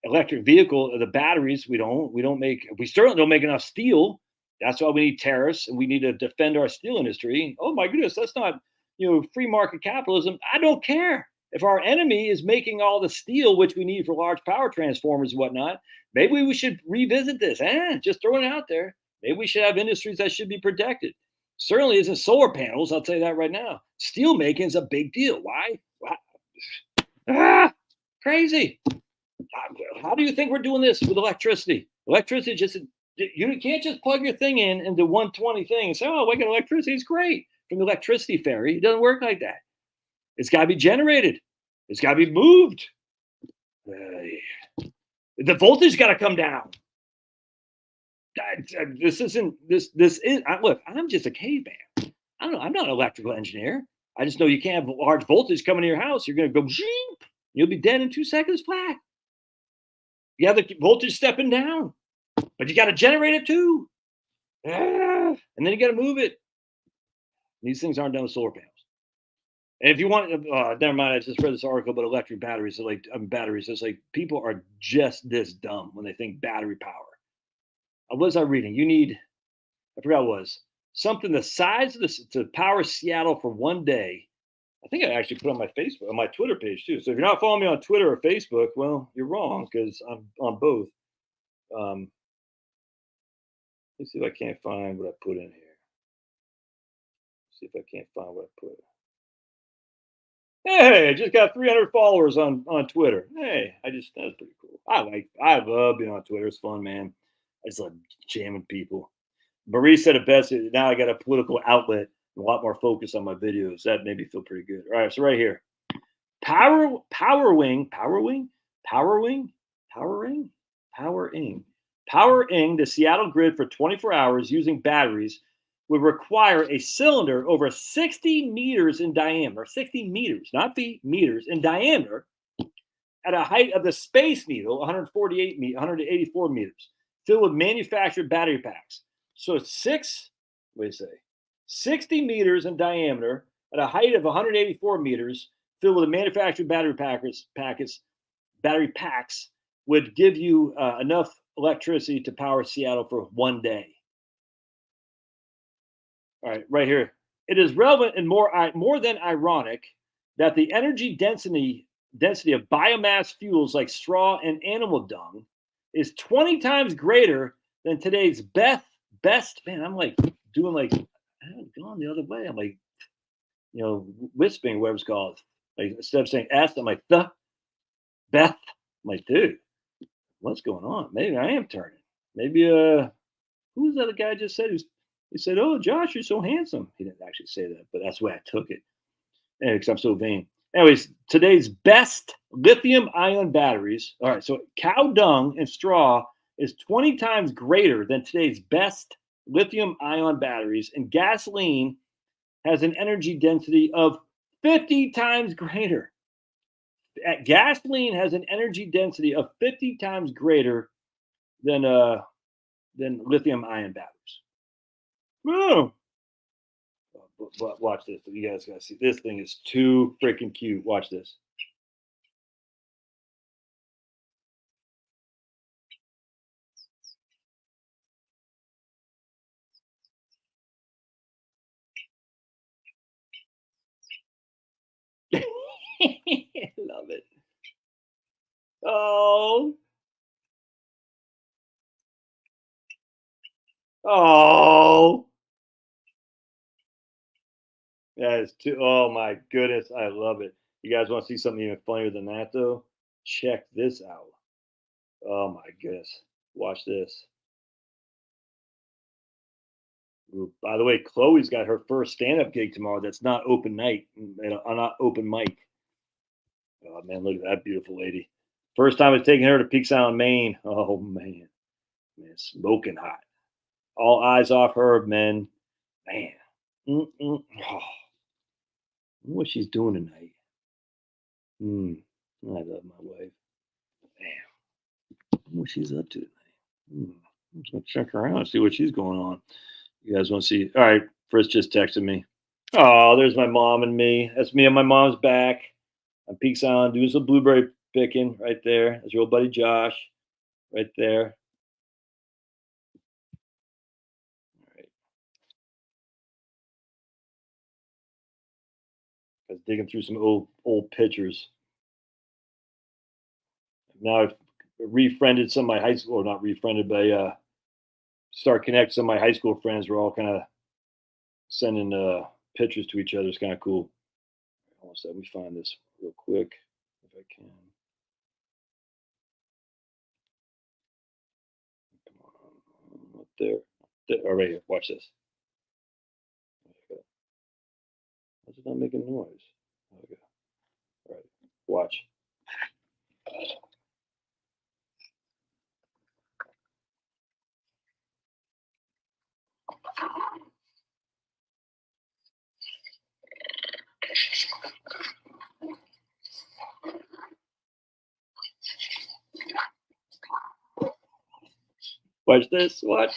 electric vehicle, the batteries. We certainly don't make enough steel. That's why we need tariffs and we need to defend our steel industry. Oh my goodness. That's not, free market capitalism. I don't care. If our enemy is making all the steel, which we need for large power transformers and whatnot, maybe we should revisit this. Just throwing it out there. Maybe we should have industries that should be protected. Certainly isn't solar panels. I'll tell you that right now. Steel making is a big deal. Why? Crazy. How do you think we're doing this with electricity? Electricity you can't just plug your thing in the 120 thing and say, oh, I got electricity. It's great. From the electricity ferry. It doesn't work like that. It's got to be generated. It's got to be moved. The voltage got to come down. Look, I'm just a caveman. I'm not an electrical engineer. I just know you can't have large voltage coming to your house. You're going to go, you'll be dead in 2 seconds flat. You have the voltage stepping down, but you got to generate it too. And then you got to move it. These things aren't done with solar panels. And if you want, never mind. I just read this article about electric batteries. Batteries. It's like people are just this dumb when they think battery power. What was I reading? I forgot what it was. Something the size of this to power Seattle for one day. I think I actually put on my Facebook, on my Twitter page too. So if you're not following me on Twitter or Facebook, well, you're wrong because I'm on both. Let's see if I can't find what I put in here. See if I can't find what I put. Hey, I just got 300 followers on Twitter. Hey, that's pretty cool. I love being on Twitter. It's fun, man. I just love jamming people. Marie said it best. Now I got a political outlet, a lot more focus on my videos. That made me feel pretty good. All right, so right here, powering the Seattle grid for 24 hours using batteries would require a cylinder over 60 meters in diameter, 60 meters, not feet, meters in diameter, at a height of the Space Needle, 184 meters, filled with manufactured battery packs. So it's 60 meters in diameter at a height of 184 meters, filled with manufactured battery packs would give you enough electricity to power Seattle for one day. All right, right here. It is relevant and more than ironic that the energy density of biomass fuels like straw and animal dung is 20 times greater than today's best. Man, I'm like doing like I'm going the other way. I'm like, wisping, whatever it's called. Like instead of saying S, I'm like the Beth. I'm like, dude, what's going on? Maybe I am turning. Maybe who's that guy just said? He said, "Oh, Josh, you're so handsome." He didn't actually say that, but that's the way I took it. Anyway, because I'm so vain. Anyways, today's best lithium-ion batteries. All right, so cow dung and straw is 20 times greater than today's best lithium-ion batteries, and gasoline has an energy density of 50 times greater. Gasoline has an energy density of 50 times greater than lithium-ion batteries. Oh, but watch this. You guys gotta see. This thing is too freaking cute. Watch this. Love it. Oh, oh, that is too. Oh my goodness, I love it. You guys want to see something even funnier than that, though? Check this out. Oh my goodness, watch this. Ooh, by the way, Chloe's got her first stand-up gig tomorrow. That's not open night, not open mic. Oh man, look at that beautiful lady. First time I was taking her to Peaks Island, Maine. Oh man, smoking hot. All eyes off her, men. Man, oh, what she's doing tonight. I love my wife. Damn, what she's up to tonight. I'm just gonna check her out and see what she's going on. You guys want to see? All right, Fritz just texted me. Oh, there's my mom and me. That's me on my mom's back on Peaks Island doing some blueberry picking right there. That's your old buddy Josh right there. All right. I was digging through some old pictures. Now I've refriended some of my high school, or not refriended, but start connecting some of my high school friends. We're all kind of sending pictures to each other. It's kind of cool. Almost let me find this real quick if I can. Come on, up there. Oh, right here. Watch this. Okay. Why is it not making noise? Okay. All right. Watch. Watch this. Watch.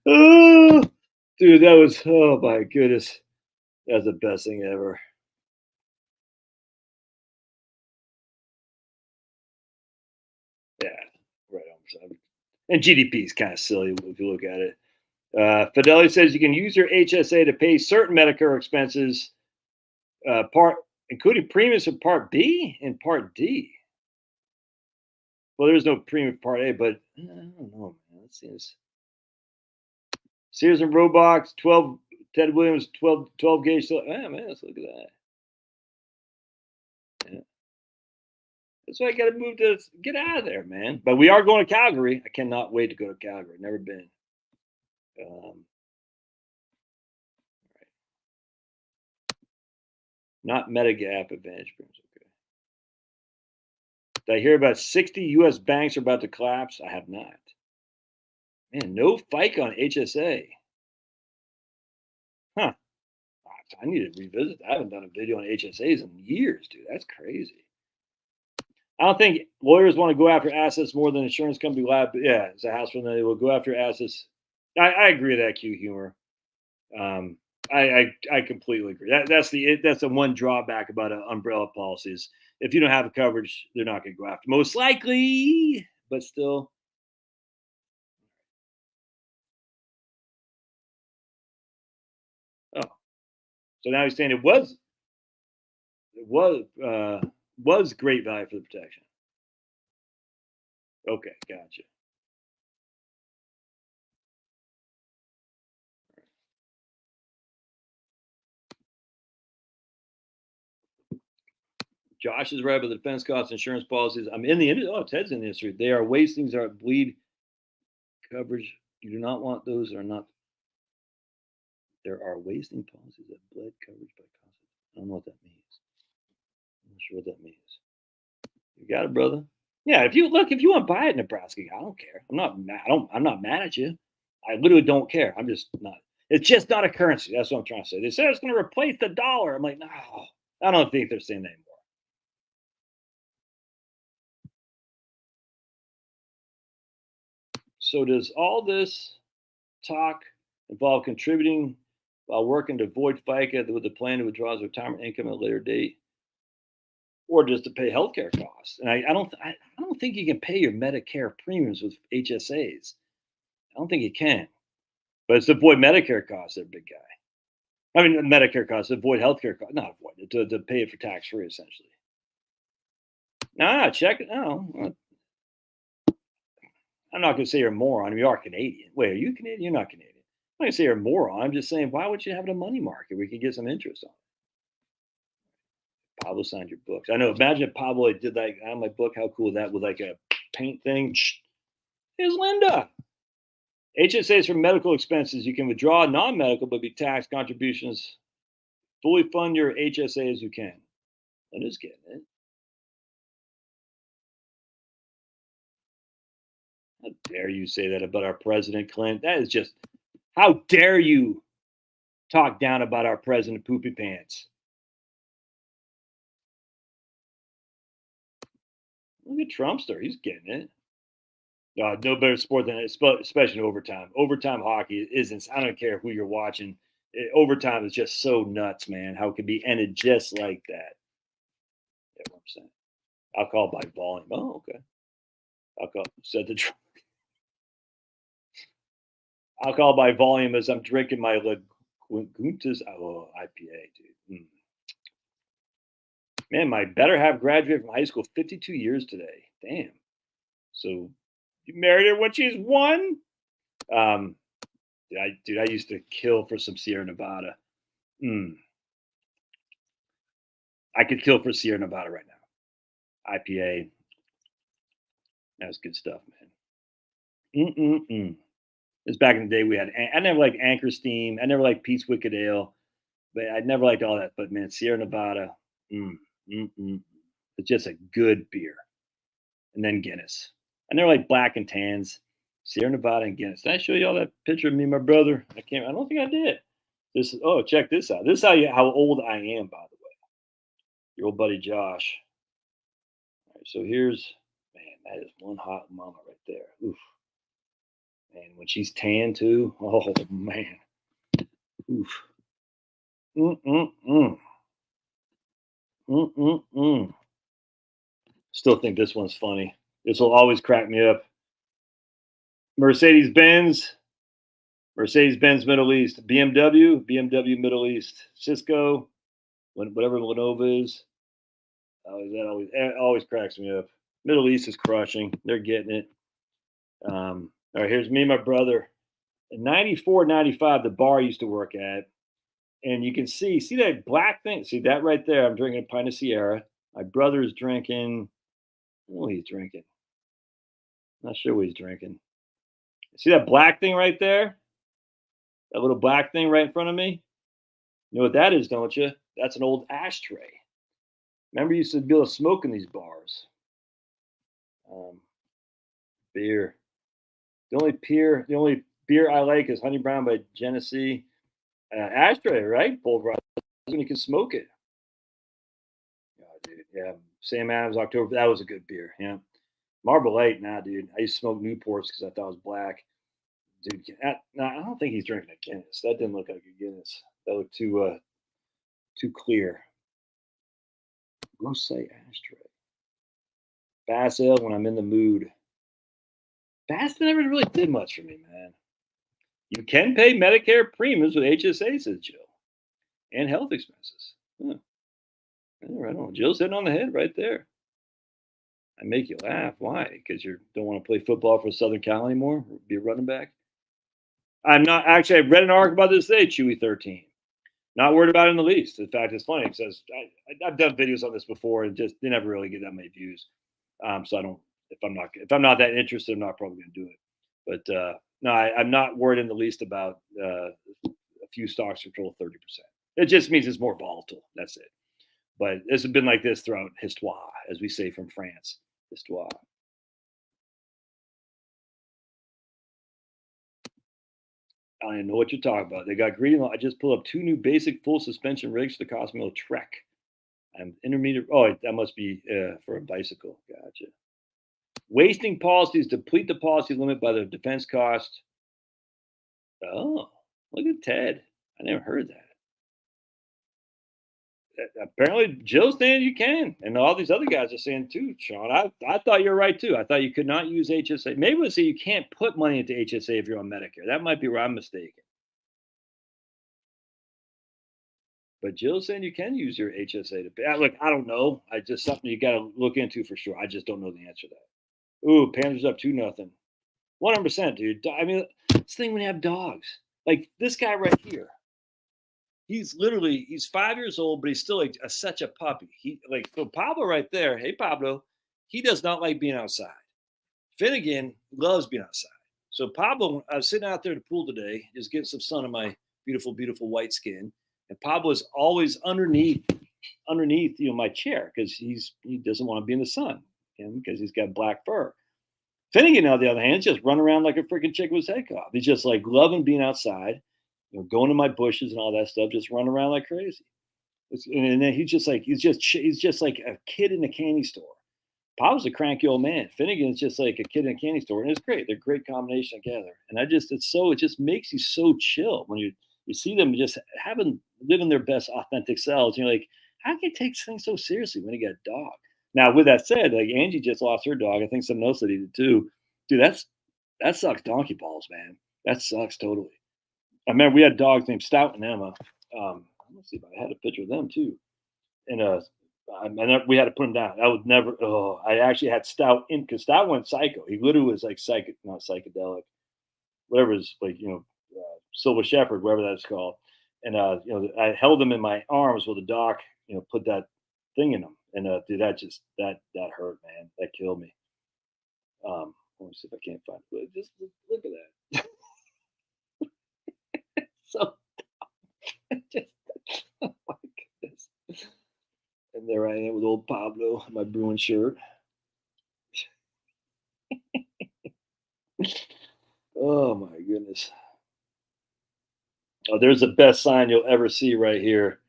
Oh, dude, that was, oh my goodness. That's the best thing ever. Yeah, right on. And GDP is kind of silly if you look at it. Fidelity says you can use your HSA to pay certain Medicare expenses, including premiums for Part B and Part D. Well, there's no premium for Part A, but I don't know, man. That seems. Sears and Roebuck, 12. Ted Williams, 12 gauge. Man, let's look at that. Yeah. That's why I got to move to get out of there, man. But we are going to Calgary. I cannot wait to go to Calgary. Never been. Right. Not Medigap Advantage Premiums. Okay. Did I hear about 60 U.S. banks are about to collapse? I have not. Man, no FICA on HSA. Huh. I need to revisit that. I haven't done a video on HSAs in years, dude. That's crazy. I don't think lawyers want to go after assets more than insurance company liability. Yeah, it's a house for them. They will go after assets. I agree with that, Q humor. I completely agree. That's the one drawback about an umbrella policies. If you don't have a coverage, they're not going to go after. Most likely, but still. Oh, so now he's saying it was was great value for the protection. Okay, gotcha. Josh is right about the defense costs, insurance policies. I'm in the industry. Oh, Ted's in the industry. They are wasting our bleed coverage. You do not want those or not. There are wasting policies that bled coverage by cost. I don't know what that means. I'm not sure what that means. You got it, brother. Yeah, if you want to buy it, Nebraska, I don't care. I'm not mad. I'm not mad at you. I literally don't care. I'm just not. It's just not a currency. That's what I'm trying to say. They said it's going to replace the dollar. I'm like, no, I don't think they're saying that anymore. So does all this talk involve contributing while working to avoid FICA with the plan to withdraw his retirement income at a later date, or just to pay healthcare costs? And I don't think you can pay your Medicare premiums with HSAs. I don't think you can. But it's to avoid Medicare costs, they're big guy. I mean, Medicare costs, avoid healthcare costs, not avoid it, to pay it for tax free, essentially. No, check it. No, I'm not going to say you're a moron. You are Canadian. Wait, are you Canadian? You're not Canadian. I'm not going to say you're a moron. I'm just saying, why would you have it a money market? We could get some interest on it. Pablo signed your books. I know. Imagine if Pablo did like on my book. How cool is that with like a paint thing? Here's Linda. HSAs for medical expenses. You can withdraw non-medical, but be taxed contributions. Fully fund your HSA as you can. Linda's getting it. How dare you say that about our president, Clint? That is just, how dare you talk down about our president, Poopy Pants? Look at Trumpster. He's getting it. No better sport than it, especially in overtime. Overtime hockey isn't, I don't care who you're watching. Overtime is just so nuts, man. How it could be ended just like that. Yeah, what I'm saying. I'll call by volume. Oh, okay. I'll call, said the I'll call by volume as I'm drinking my Laguntas IPA, dude. Man, my better half graduated from high school 52 years today. Damn. So you married her when she's 1? I used to kill for some Sierra Nevada. I could kill for Sierra Nevada right now. IPA. That was good stuff, man. It's back in the day we had. I never liked Anchor Steam. I never liked Pete's Wicked Ale, but I never liked all that. But man, Sierra Nevada. It's just a good beer. And then Guinness. I never liked Black and Tans. Sierra Nevada and Guinness. Did I show you all that picture of me and my brother? I don't think I did. Check this out. This is how old I am, by the way. Your old buddy Josh. All right, so here's, man, that is one hot mama right there. Oof. And when she's tan too, oh man. Oof. Still think this one's funny. This will always crack me up. Mercedes-Benz Middle East, BMW Middle East, Cisco, whatever Lenovo is. That always cracks me up. Middle East is crushing. They're getting it. All right, here's me and my brother. In 94, 95, the bar I used to work at. And you can see that black thing? See that right there? I'm drinking a pint of Sierra. My brother's drinking. I don't know what he's drinking. Not sure what he's drinking. See that black thing right there? That little black thing right in front of me? You know what that is, don't you? That's an old ashtray. Remember, you used to be able to smoke in these bars. Beer. The only beer I like is Honey Brown by Genesee. Ashtray, right? Pulverized, and you can smoke it. Oh, dude. Yeah. Sam Adams, October. That was a good beer. Yeah. Marble Light, nah, dude. I used to smoke Newports because I thought it was black. Dude, I don't think he's drinking a Guinness. That didn't look like a Guinness. That looked too clear. Gross say ashtray. Bass Ale when I'm in the mood. Bass never really did much for me, man. You can pay Medicare premiums with HSA, says Jill, and health expenses. Huh. Right on. Jill's hitting on the head right there. I make you laugh. Why? Because you don't want to play football for Southern Cal anymore? Or be a running back? I'm not actually. I read an article about this today. Chewy 13. Not worried about it in the least. In fact, it's funny. It says I've done videos on this before, and just they never really get that many views. So I don't. If I'm not that interested, I'm not probably going to do it. But no, I'm not worried in the least about a few stocks control 30%. It just means it's more volatile. That's it. But this has been like this throughout histoire, as we say from France. Histoire. I don't even know what you're talking about. They got greedy. I just pulled up 2 new basic full suspension rigs to cost me a trek. I'm intermediate. Oh, that must be for a bicycle. Gotcha. Wasting policies deplete the policy limit by the defense cost. Oh, look at Ted. I never heard that. Apparently, Jill's saying you can, and all these other guys are saying too. Sean, I thought you were right too. I thought you could not use HSA. Maybe we'll say you can't put money into HSA if you're on Medicare. That might be where I'm mistaken. But Jill's saying you can use your HSA to pay. Look, I don't know. I just something you got to look into for sure. I just don't know the answer to that. Ooh, Panthers up 2-0. 100%, dude. I mean, this thing when you have dogs, like this guy right here. He's 5 years old, but he's still like such a puppy. He like so Pablo right there. Hey Pablo, he does not like being outside. Finnegan loves being outside. So Pablo, I was sitting out there at the pool today, just getting some sun on my beautiful, beautiful white skin. And Pablo is always underneath, my chair because he doesn't want to be in the sun, because he's got black fur. Finnegan, on the other hand, is just running around like a freaking chicken with his head cut off. He's just like loving being outside, going to my bushes and all that stuff, just running around like crazy. And then he's just like a kid in a candy store. Pablo's a cranky old man. Finnegan's just like a kid in a candy store, and it's great. They're a great combination together. And it just makes you so chill when you see them just living their best authentic selves. You're like, how can you take things so seriously when you got a dog? Now, with that said, like Angie just lost her dog. I think someone else said he did too. Dude, that sucks donkey balls, man. That sucks totally. I remember we had dogs named Stout and Emma. Let's see if I had a picture of them too. And we had to put him down. I would never. Oh, I actually had Stout in because Stout went psycho. He literally was like not psychedelic, whatever is like Silver Shepherd, whatever that's called. And I held him in my arms with the doc, put that thing in him. And dude, that hurt, man. That killed me. Let me see if I can't find it. Just look at that. So just, oh my goodness. And there I am with old Pablo in my Bruin shirt. Oh my goodness. Oh, there's the best sign you'll ever see right here.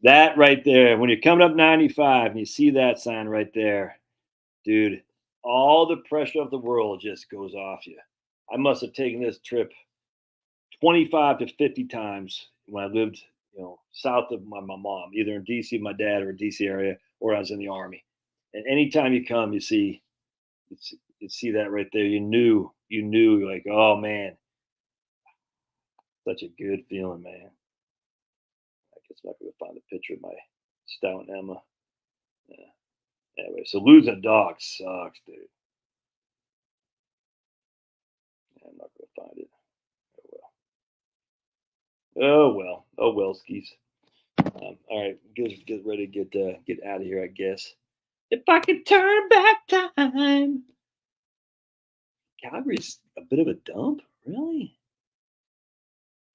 That right there. When you're coming up 95 and you see that sign right there, dude, all the pressure of the world just goes off you. I must have taken this trip 25 to 50 times when I lived, south of my mom, either in DC, my dad, or DC area, or I was in the Army. And anytime you come, you see that right there. You knew, you're like, oh man, such a good feeling, man. I guess I'm not going to find a picture of my Stout and Emma. Yeah. Anyway, so losing a dog sucks, dude. Yeah, I'm not going to find it. Oh well, skis. All right, get ready to get out of here, I guess. If I could turn back time. Calgary's a bit of a dump, really?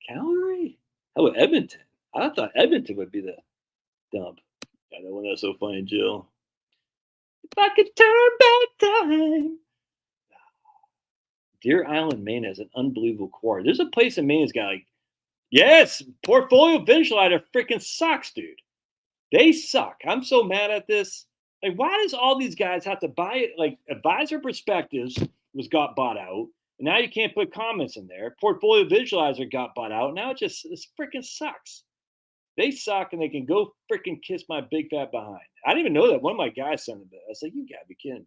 Calgary? How about Edmonton? I thought Edmonton would be the dump. I know when that's so funny, Jill. If I could turn back time. Deer Island, Maine has an unbelievable quarry. There's a place in Maine that's got yes, portfolio visualizer freaking sucks, dude. They suck. I'm so mad at this. Like, why does all these guys have to buy it? Like, Advisor Perspectives got bought out. And now you can't put comments in there. Portfolio Visualizer got bought out. Now this freaking sucks. They suck, and they can go freaking kiss my big fat behind. I didn't even know that. One of my guys sent it. I was like, you gotta be kidding me.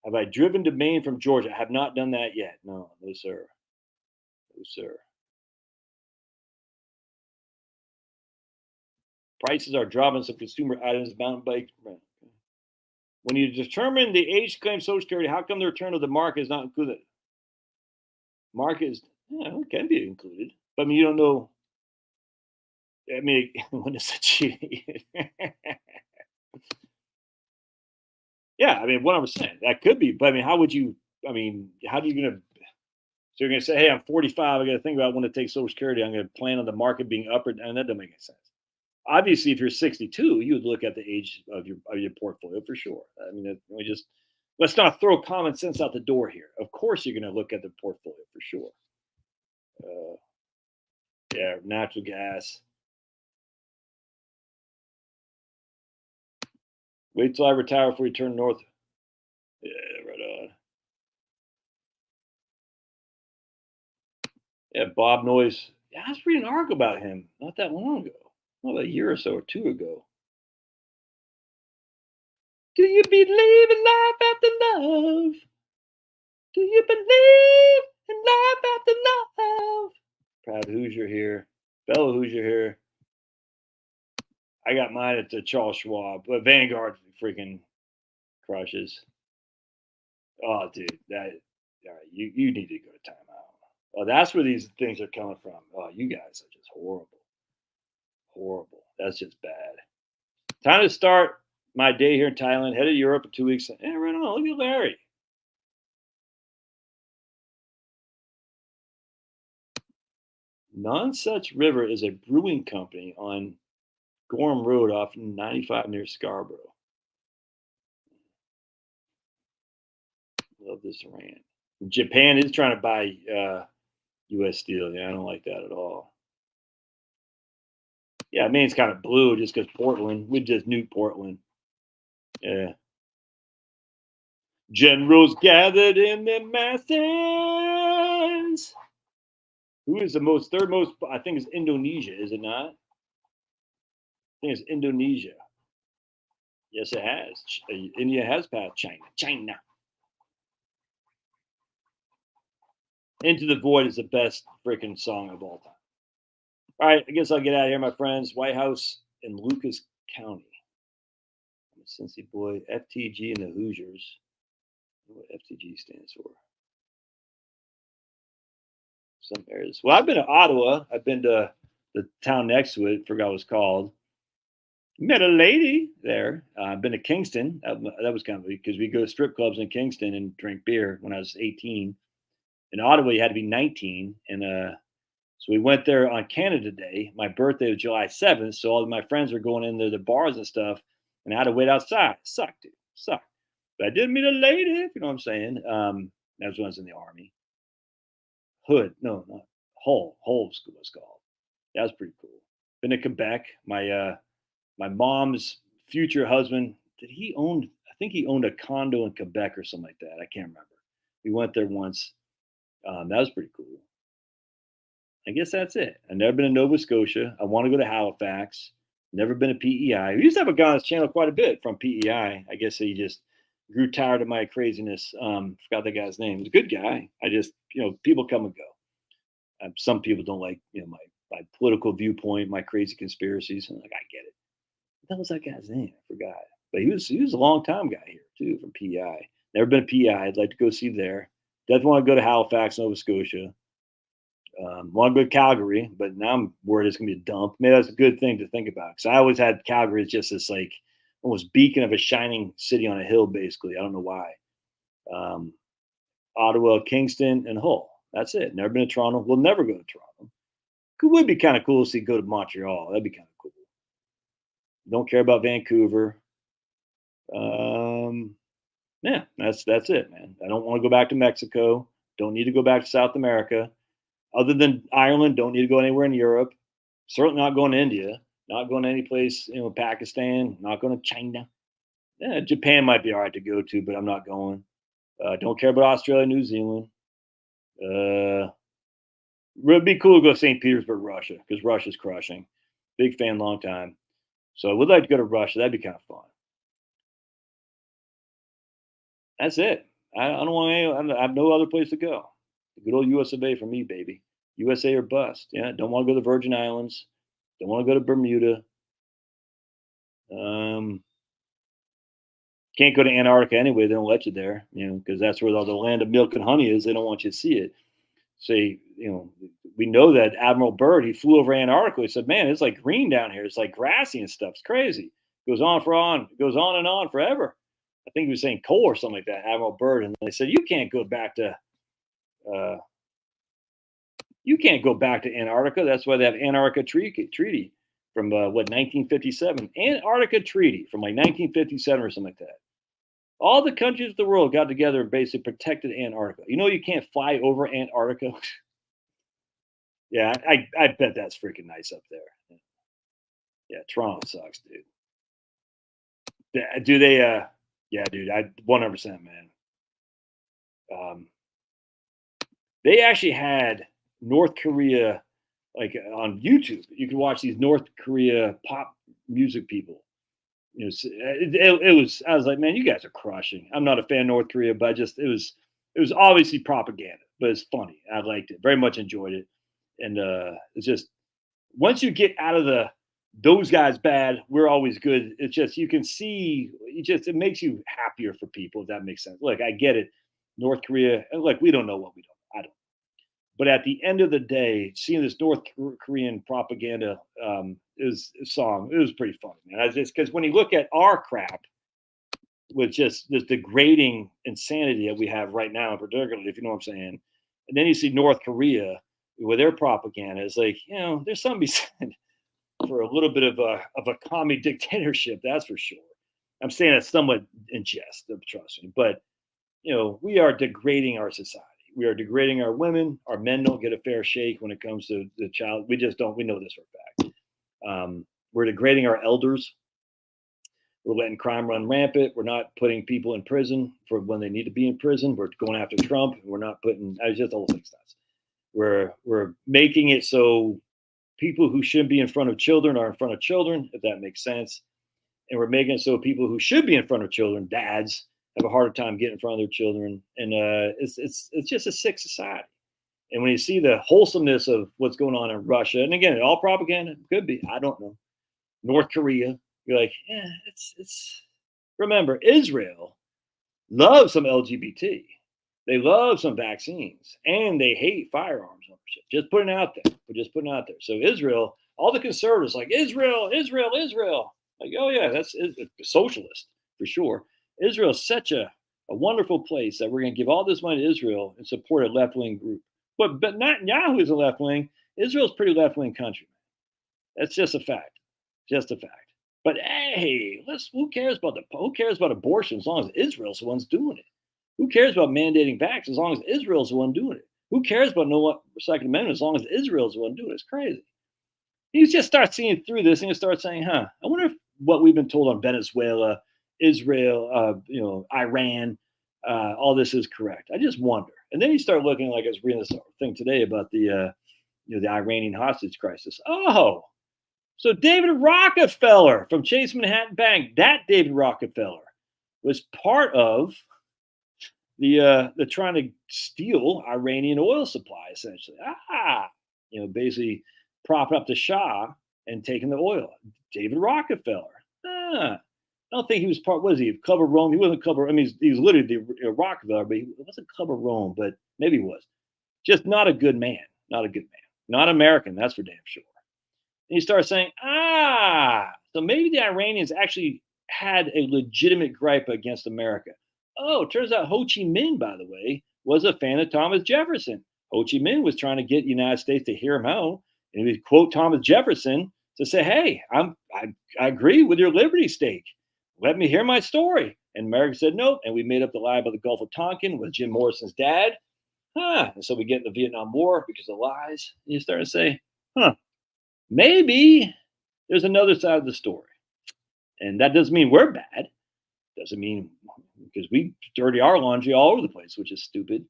Have I driven to Maine from Georgia? I have not done that yet. No, sir. No, sir. Prices are dropping some consumer items, mountain bikes. When you determine the age to claim Social Security, how come the return of the market is not included? Market is, it can be included. But I mean, you don't know. I mean, when it's a cheat. Yeah, I mean, 100%. That could be. But I mean, how would you, I mean, how are you going to, so you're going to say, hey, I'm 45. I got to think about when to take Social Security. I'm going to plan on the market being up or down. That doesn't make any sense. Obviously, if you're 62, you would look at the age of your portfolio for sure. I mean, let's not throw common sense out the door here. Of course, you're going to look at the portfolio for sure. Yeah, natural gas. Wait till I retire before you turn north. Yeah, right on. Yeah, Bob Noyes. Yeah, I was reading an article about him not that long ago, about a year or so or two ago. Do you believe in life after love? Do you believe in life after love? Proud Hoosier here. Fellow Hoosier here. I got mine at the Charles Schwab, but Vanguard freaking crushes. Oh, dude, all right, you need to go to timeout. Oh, that's where these things are coming from. Oh, you guys are just horrible. Horrible. That's just bad. Time to start my day here in Thailand, headed to Europe in 2 weeks. Yeah, right on. Look at Larry. Nonsuch River is a brewing company on Gorham Road off 95 near Scarborough. Love this rant. Japan is trying to buy U.S. steel. Yeah, I don't like that at all. Yeah, Maine's kind of blue just because Portland. We just nuke Portland. Yeah. Generals gathered in their masses. Who is the third most? I think it's Indonesia, is it not? I think it's Indonesia. Yes, it has. India has passed China. China. Into the Void is the best freaking song of all time. All right, I guess I'll get out of here, my friends. White House in Lucas County. I'm a Cincy boy. FTG and the Hoosiers. I don't know what FTG stands for. Some areas. Well, I've been to Ottawa. I've been to the town next to it. Forgot what it's called. Met a lady there. I've been to Kingston. That was kind of because we go to strip clubs in Kingston and drink beer when I was 18. In Ottawa, you had to be 19. And so we went there on Canada Day. My birthday was July 7th. So all of my friends were going in there, the bars and stuff. And I had to wait outside. It sucked, dude. Sucked. But I did meet a lady, if you know what I'm saying. That was when I was in the Army. Hood. No, not Hull. Hull School was called. That was pretty cool. Been to Quebec. My mom's future husband, I think he owned a condo in Quebec or something like that. I can't remember. We went there once. That was pretty cool. I guess that's it. I've never been to Nova Scotia. I want to go to Halifax. Never been to PEI. We used to have a guy on this channel quite a bit from PEI. I guess he just grew tired of my craziness. Forgot the guy's name. He's a good guy. I just, people come and go. Some people don't like, my political viewpoint, my crazy conspiracies. I'm like, I get it. What was that guy's name? I forgot. But he was a long time guy here too from PEI. Never been to PEI. I'd like to go see there. Definitely want to go to Halifax, Nova Scotia. Want to go to Calgary, but now I'm worried it's gonna be a dump. Maybe that's a good thing to think about because I always had Calgary as just this like almost beacon of a shining city on a hill. Basically, I don't know why. Ottawa, Kingston, and Hull. That's it. Never been to Toronto. We'll never go to Toronto. It would be kind of cool to see go to Montreal. That'd be kind of cool. Don't care about Vancouver. Yeah, that's it, man. I don't want to go back to Mexico. Don't need to go back to South America. Other than Ireland, don't need to go anywhere in Europe. Certainly not going to India. Not going to any place, Pakistan. Not going to China. Yeah, Japan might be all right to go to, but I'm not going. Don't care about Australia, New Zealand. It would be cool to go to St. Petersburg, Russia, because Russia's crushing. Big fan, long time. So I would like to go to Russia. That'd be kind of fun. That's it. I don't want I have no other place to go. The good old US of A for me, baby. USA or bust. Yeah, don't want to go to the Virgin Islands. Don't want to go to Bermuda. Can't go to Antarctica anyway. They don't let you there, because that's where all the land of milk and honey is. They don't want you to see it. Say, we know that Admiral Byrd, he flew over Antarctica. He said, "Man, it's like green down here. It's like grassy and stuff. It's crazy." Goes on and on forever. I think he was saying coal or something like that, Admiral Byrd. And they said, you can't go back to Antarctica. That's why they have Antarctica Treaty from 1957. Antarctica Treaty from like 1957 or something like that. All the countries of the world got together and basically protected Antarctica. You can't fly over Antarctica. Yeah, I bet that's freaking nice up there. Yeah, Toronto sucks, dude. Do they? Yeah, dude. 100%, man. They actually had North Korea, like on YouTube. You can watch these North Korea pop music people. It was. I was like, man, you guys are crushing. I'm not a fan of North Korea, but it was obviously propaganda, but it's funny. I liked it, very much enjoyed it, and it's just once you get out of those guys bad, we're always good. It's just you can see it makes you happier for people, if that makes sense. Look, I get it. North Korea, like we don't know what we don't. I don't. But at the end of the day, seeing this North Korean propaganda song, it was pretty funny, man. Because when you look at our crap, with just this degrading insanity that we have right now, particularly, if you know what I'm saying, and then you see North Korea with their propaganda, it's like, there's something to be said for a little bit of a commie dictatorship, that's for sure. I'm saying that somewhat in jest, trust me, but we are degrading our society. We are degrading our women. Our men don't get a fair shake when it comes to the child. We just don't. We know this for a fact. We're degrading our elders. We're letting crime run rampant. We're not putting people in prison for when they need to be in prison. We're going after Trump. We're not putting. I just the whole thing's nuts. We're making it so people who shouldn't be in front of children are in front of children, if that makes sense. And we're making it so people who should be in front of children, dads, have a harder time getting in front of their children, and it's just a sick society. And when you see the wholesomeness of what's going on in Russia, and again, all propaganda could be, I don't know. North Korea, you're like, yeah, it's. Remember, Israel loves some LGBT, they love some vaccines, and they hate firearms ownership. Just putting it out there. We're just putting it out there. So Israel, all the conservatives like Israel. Like, oh yeah, that's socialist for sure. Israel is such a wonderful place that we're going to give all this money to Israel and support a left-wing group. But Netanyahu is a left-wing. Israel's a pretty left-wing country. That's just a fact. Just a fact. But hey, who cares about abortion as long as Israel's the one's doing it? Who cares about mandating vaccines as long as Israel's the one doing it? Who cares about Second Amendment as long as Israel's the one doing it? It's crazy. You just start seeing through this and you start saying, I wonder if what we've been told on Venezuela, Israel, Iran, all this is correct. I just wonder. And then you start looking, like I was reading this thing today about the Iranian hostage crisis. Oh, so David Rockefeller from Chase Manhattan Bank, that David Rockefeller was part of the trying to steal Iranian oil supply, essentially. Basically propping up the Shah and taking the oil. David Rockefeller. I don't think he was part. Was he Club of Rome? He wasn't Club of. I mean, he was literally the Rockefeller, but he wasn't Club of Rome. But maybe he was. Just not a good man. Not a good man. Not American. That's for damn sure. And you start saying, so maybe the Iranians actually had a legitimate gripe against America. Oh, it turns out Ho Chi Minh, by the way, was a fan of Thomas Jefferson. Ho Chi Minh was trying to get the United States to hear him out, and he would quote Thomas Jefferson to say, "Hey, I agree with your liberty stake. Let me hear my story." And America said no, and we made up the lie about the Gulf of Tonkin with Jim Morrison's dad. And so we get in the Vietnam War because of lies. And you start to say, maybe there's another side of the story. And that doesn't mean we're bad. Doesn't mean because we dirty our laundry all over the place, which is stupid.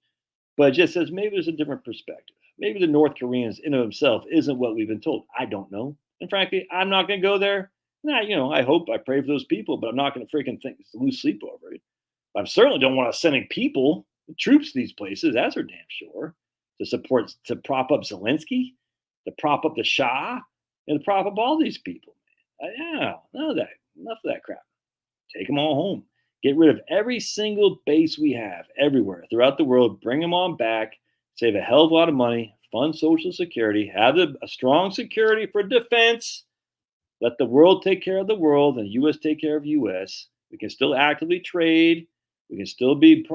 But it just says maybe there's a different perspective. Maybe the North Koreans in of himself isn't what we've been told. I don't know. And frankly, I'm not going to go there. I hope, I pray for those people, but I'm not going to freaking lose sleep over it. I certainly don't want to sending troops to these places. That's for damn sure. To prop up Zelensky, to prop up the Shah, and to prop up all these people. No, enough of that crap. Take them all home. Get rid of every single base we have everywhere throughout the world. Bring them on back. Save a hell of a lot of money. Fund Social Security. Have a strong security for defense. Let the world take care of the world and the U.S. take care of U.S. We can still actively trade. We can still be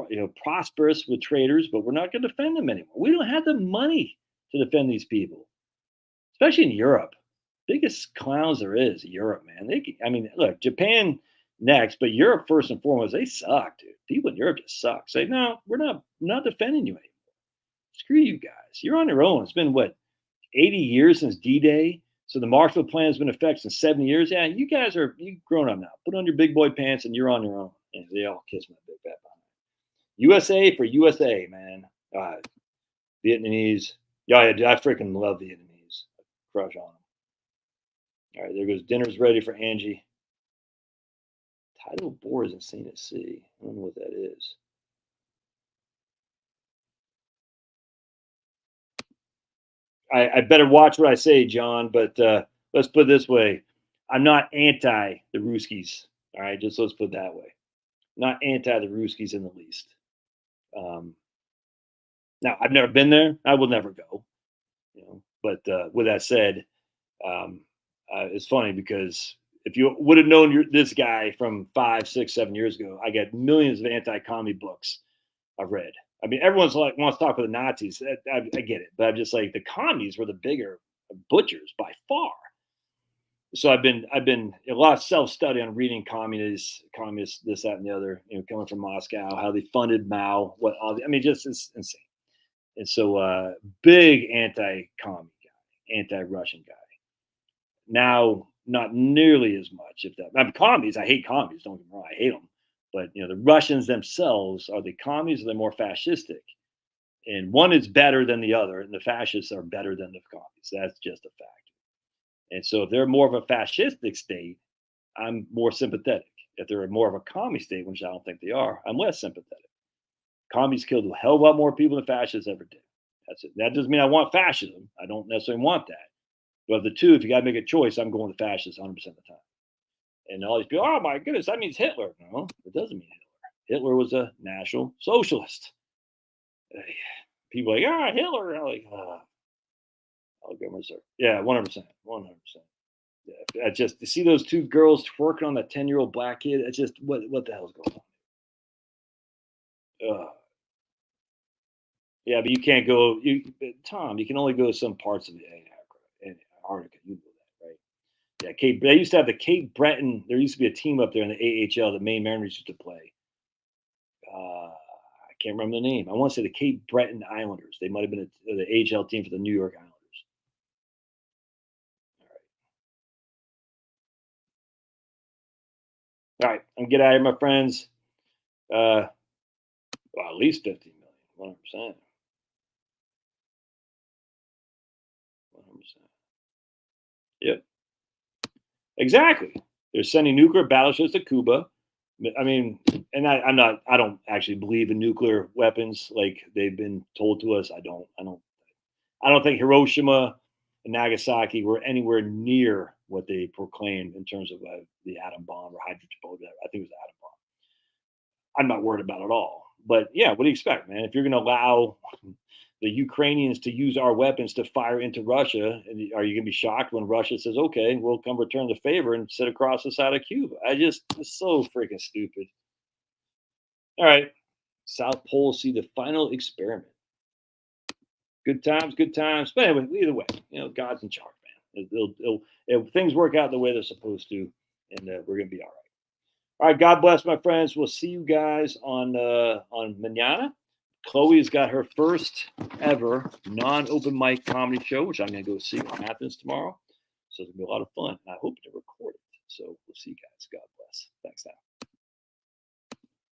prosperous with traders, but we're not going to defend them anymore. We don't have the money to defend these people, especially in Europe. Biggest clowns there is, Europe, man. Look, Japan next, but Europe first and foremost, they suck, dude. People in Europe just suck. Say, no, we're not defending you anymore. Screw you guys. You're on your own. It's been 80 years since D-Day. So the Marshall Plan has been in effect since 7 years. Yeah, you guys you grown up now. Put on your big boy pants and you're on your own. And they all kiss my big fat behind. USA for USA, man. Vietnamese. Yeah, I freaking love Vietnamese. Crush on them. All right, there goes dinner's ready for Angie. Tidal bore is insane at sea. I don't know what that is. I better watch what I say, John, but let's put it this way. I'm not anti the Ruskies. All right, just let's put it that way. Not anti the Ruskies in the least. Now, I've never been there. I will never go. But with that said, it's funny because if you would have known this guy from 5, 6, 7 years ago, I got millions of anti-commie books I've read. I mean, everyone's wants to talk with the Nazis. I get it, but I'm just like the commies were the bigger butchers by far. So I've been a lot of self-study on reading communists, this, that, and the other. Coming from Moscow, how they funded Mao, just it's insane. And so, big anti-commie guy, anti-Russian guy. Now, not nearly as much. Commies, I hate commies. Don't get me wrong, I hate them. But the Russians themselves, are they commies or they're more fascistic? And one is better than the other, and the fascists are better than the commies. That's just a fact. And so if they're more of a fascistic state, I'm more sympathetic. If they're more of a commie state, which I don't think they are, I'm less sympathetic. Commies killed a hell of a lot more people than fascists ever did. That's it. That doesn't mean I want fascism. I don't necessarily want that. But of the two, if you got to make a choice, I'm going to fascists 100% of the time. And all these people, oh my goodness, that means Hitler. No, it doesn't mean Hitler. Hitler was a National Socialist. People are like, Hitler. I'm like, I'll go myself. Yeah, 100%. 100%. Yeah, I just to see those two girls twerking on that 10-year-old black kid, it's just what the hell's going on? Yeah, but you can't go. Tom, you can only go to some parts of Antarctica. You know that, right? Yeah, they used to have the Cape Breton. There used to be a team up there in the AHL. The Maine Mariners used to play. I can't remember the name. I want to say the Cape Breton Islanders. They might have been the AHL team for the New York Islanders. All right, I'm get out of here, my friends. At least 15 million, 100%. 100%. Yep. Exactly. They're sending nuclear battleships to Cuba. I mean, and I don't actually believe in nuclear weapons like they've been told to us. I don't think Hiroshima and Nagasaki were anywhere near what they proclaimed in terms of the atom bomb or hydrogen bomb. I think it was the atom bomb. I'm not worried about it at all. But yeah, what do you expect, man? If you're going to allow the Ukrainians to use our weapons to fire into Russia, are you going to be shocked when Russia says, okay, we'll come return the favor and sit across the side of Cuba? It's so freaking stupid. All right. South Pole see the final experiment. Good times, good times. But anyway, either way, God's in charge, man. If things work out the way they're supposed to, and we're going to be all right. All right, God bless, my friends. We'll see you guys on Manana. Chloe's got her first ever non-open mic comedy show, which I'm going to go see in Athens tomorrow. So it's going to be a lot of fun. I hope to record it. So we'll see you guys. God bless. Thanks now.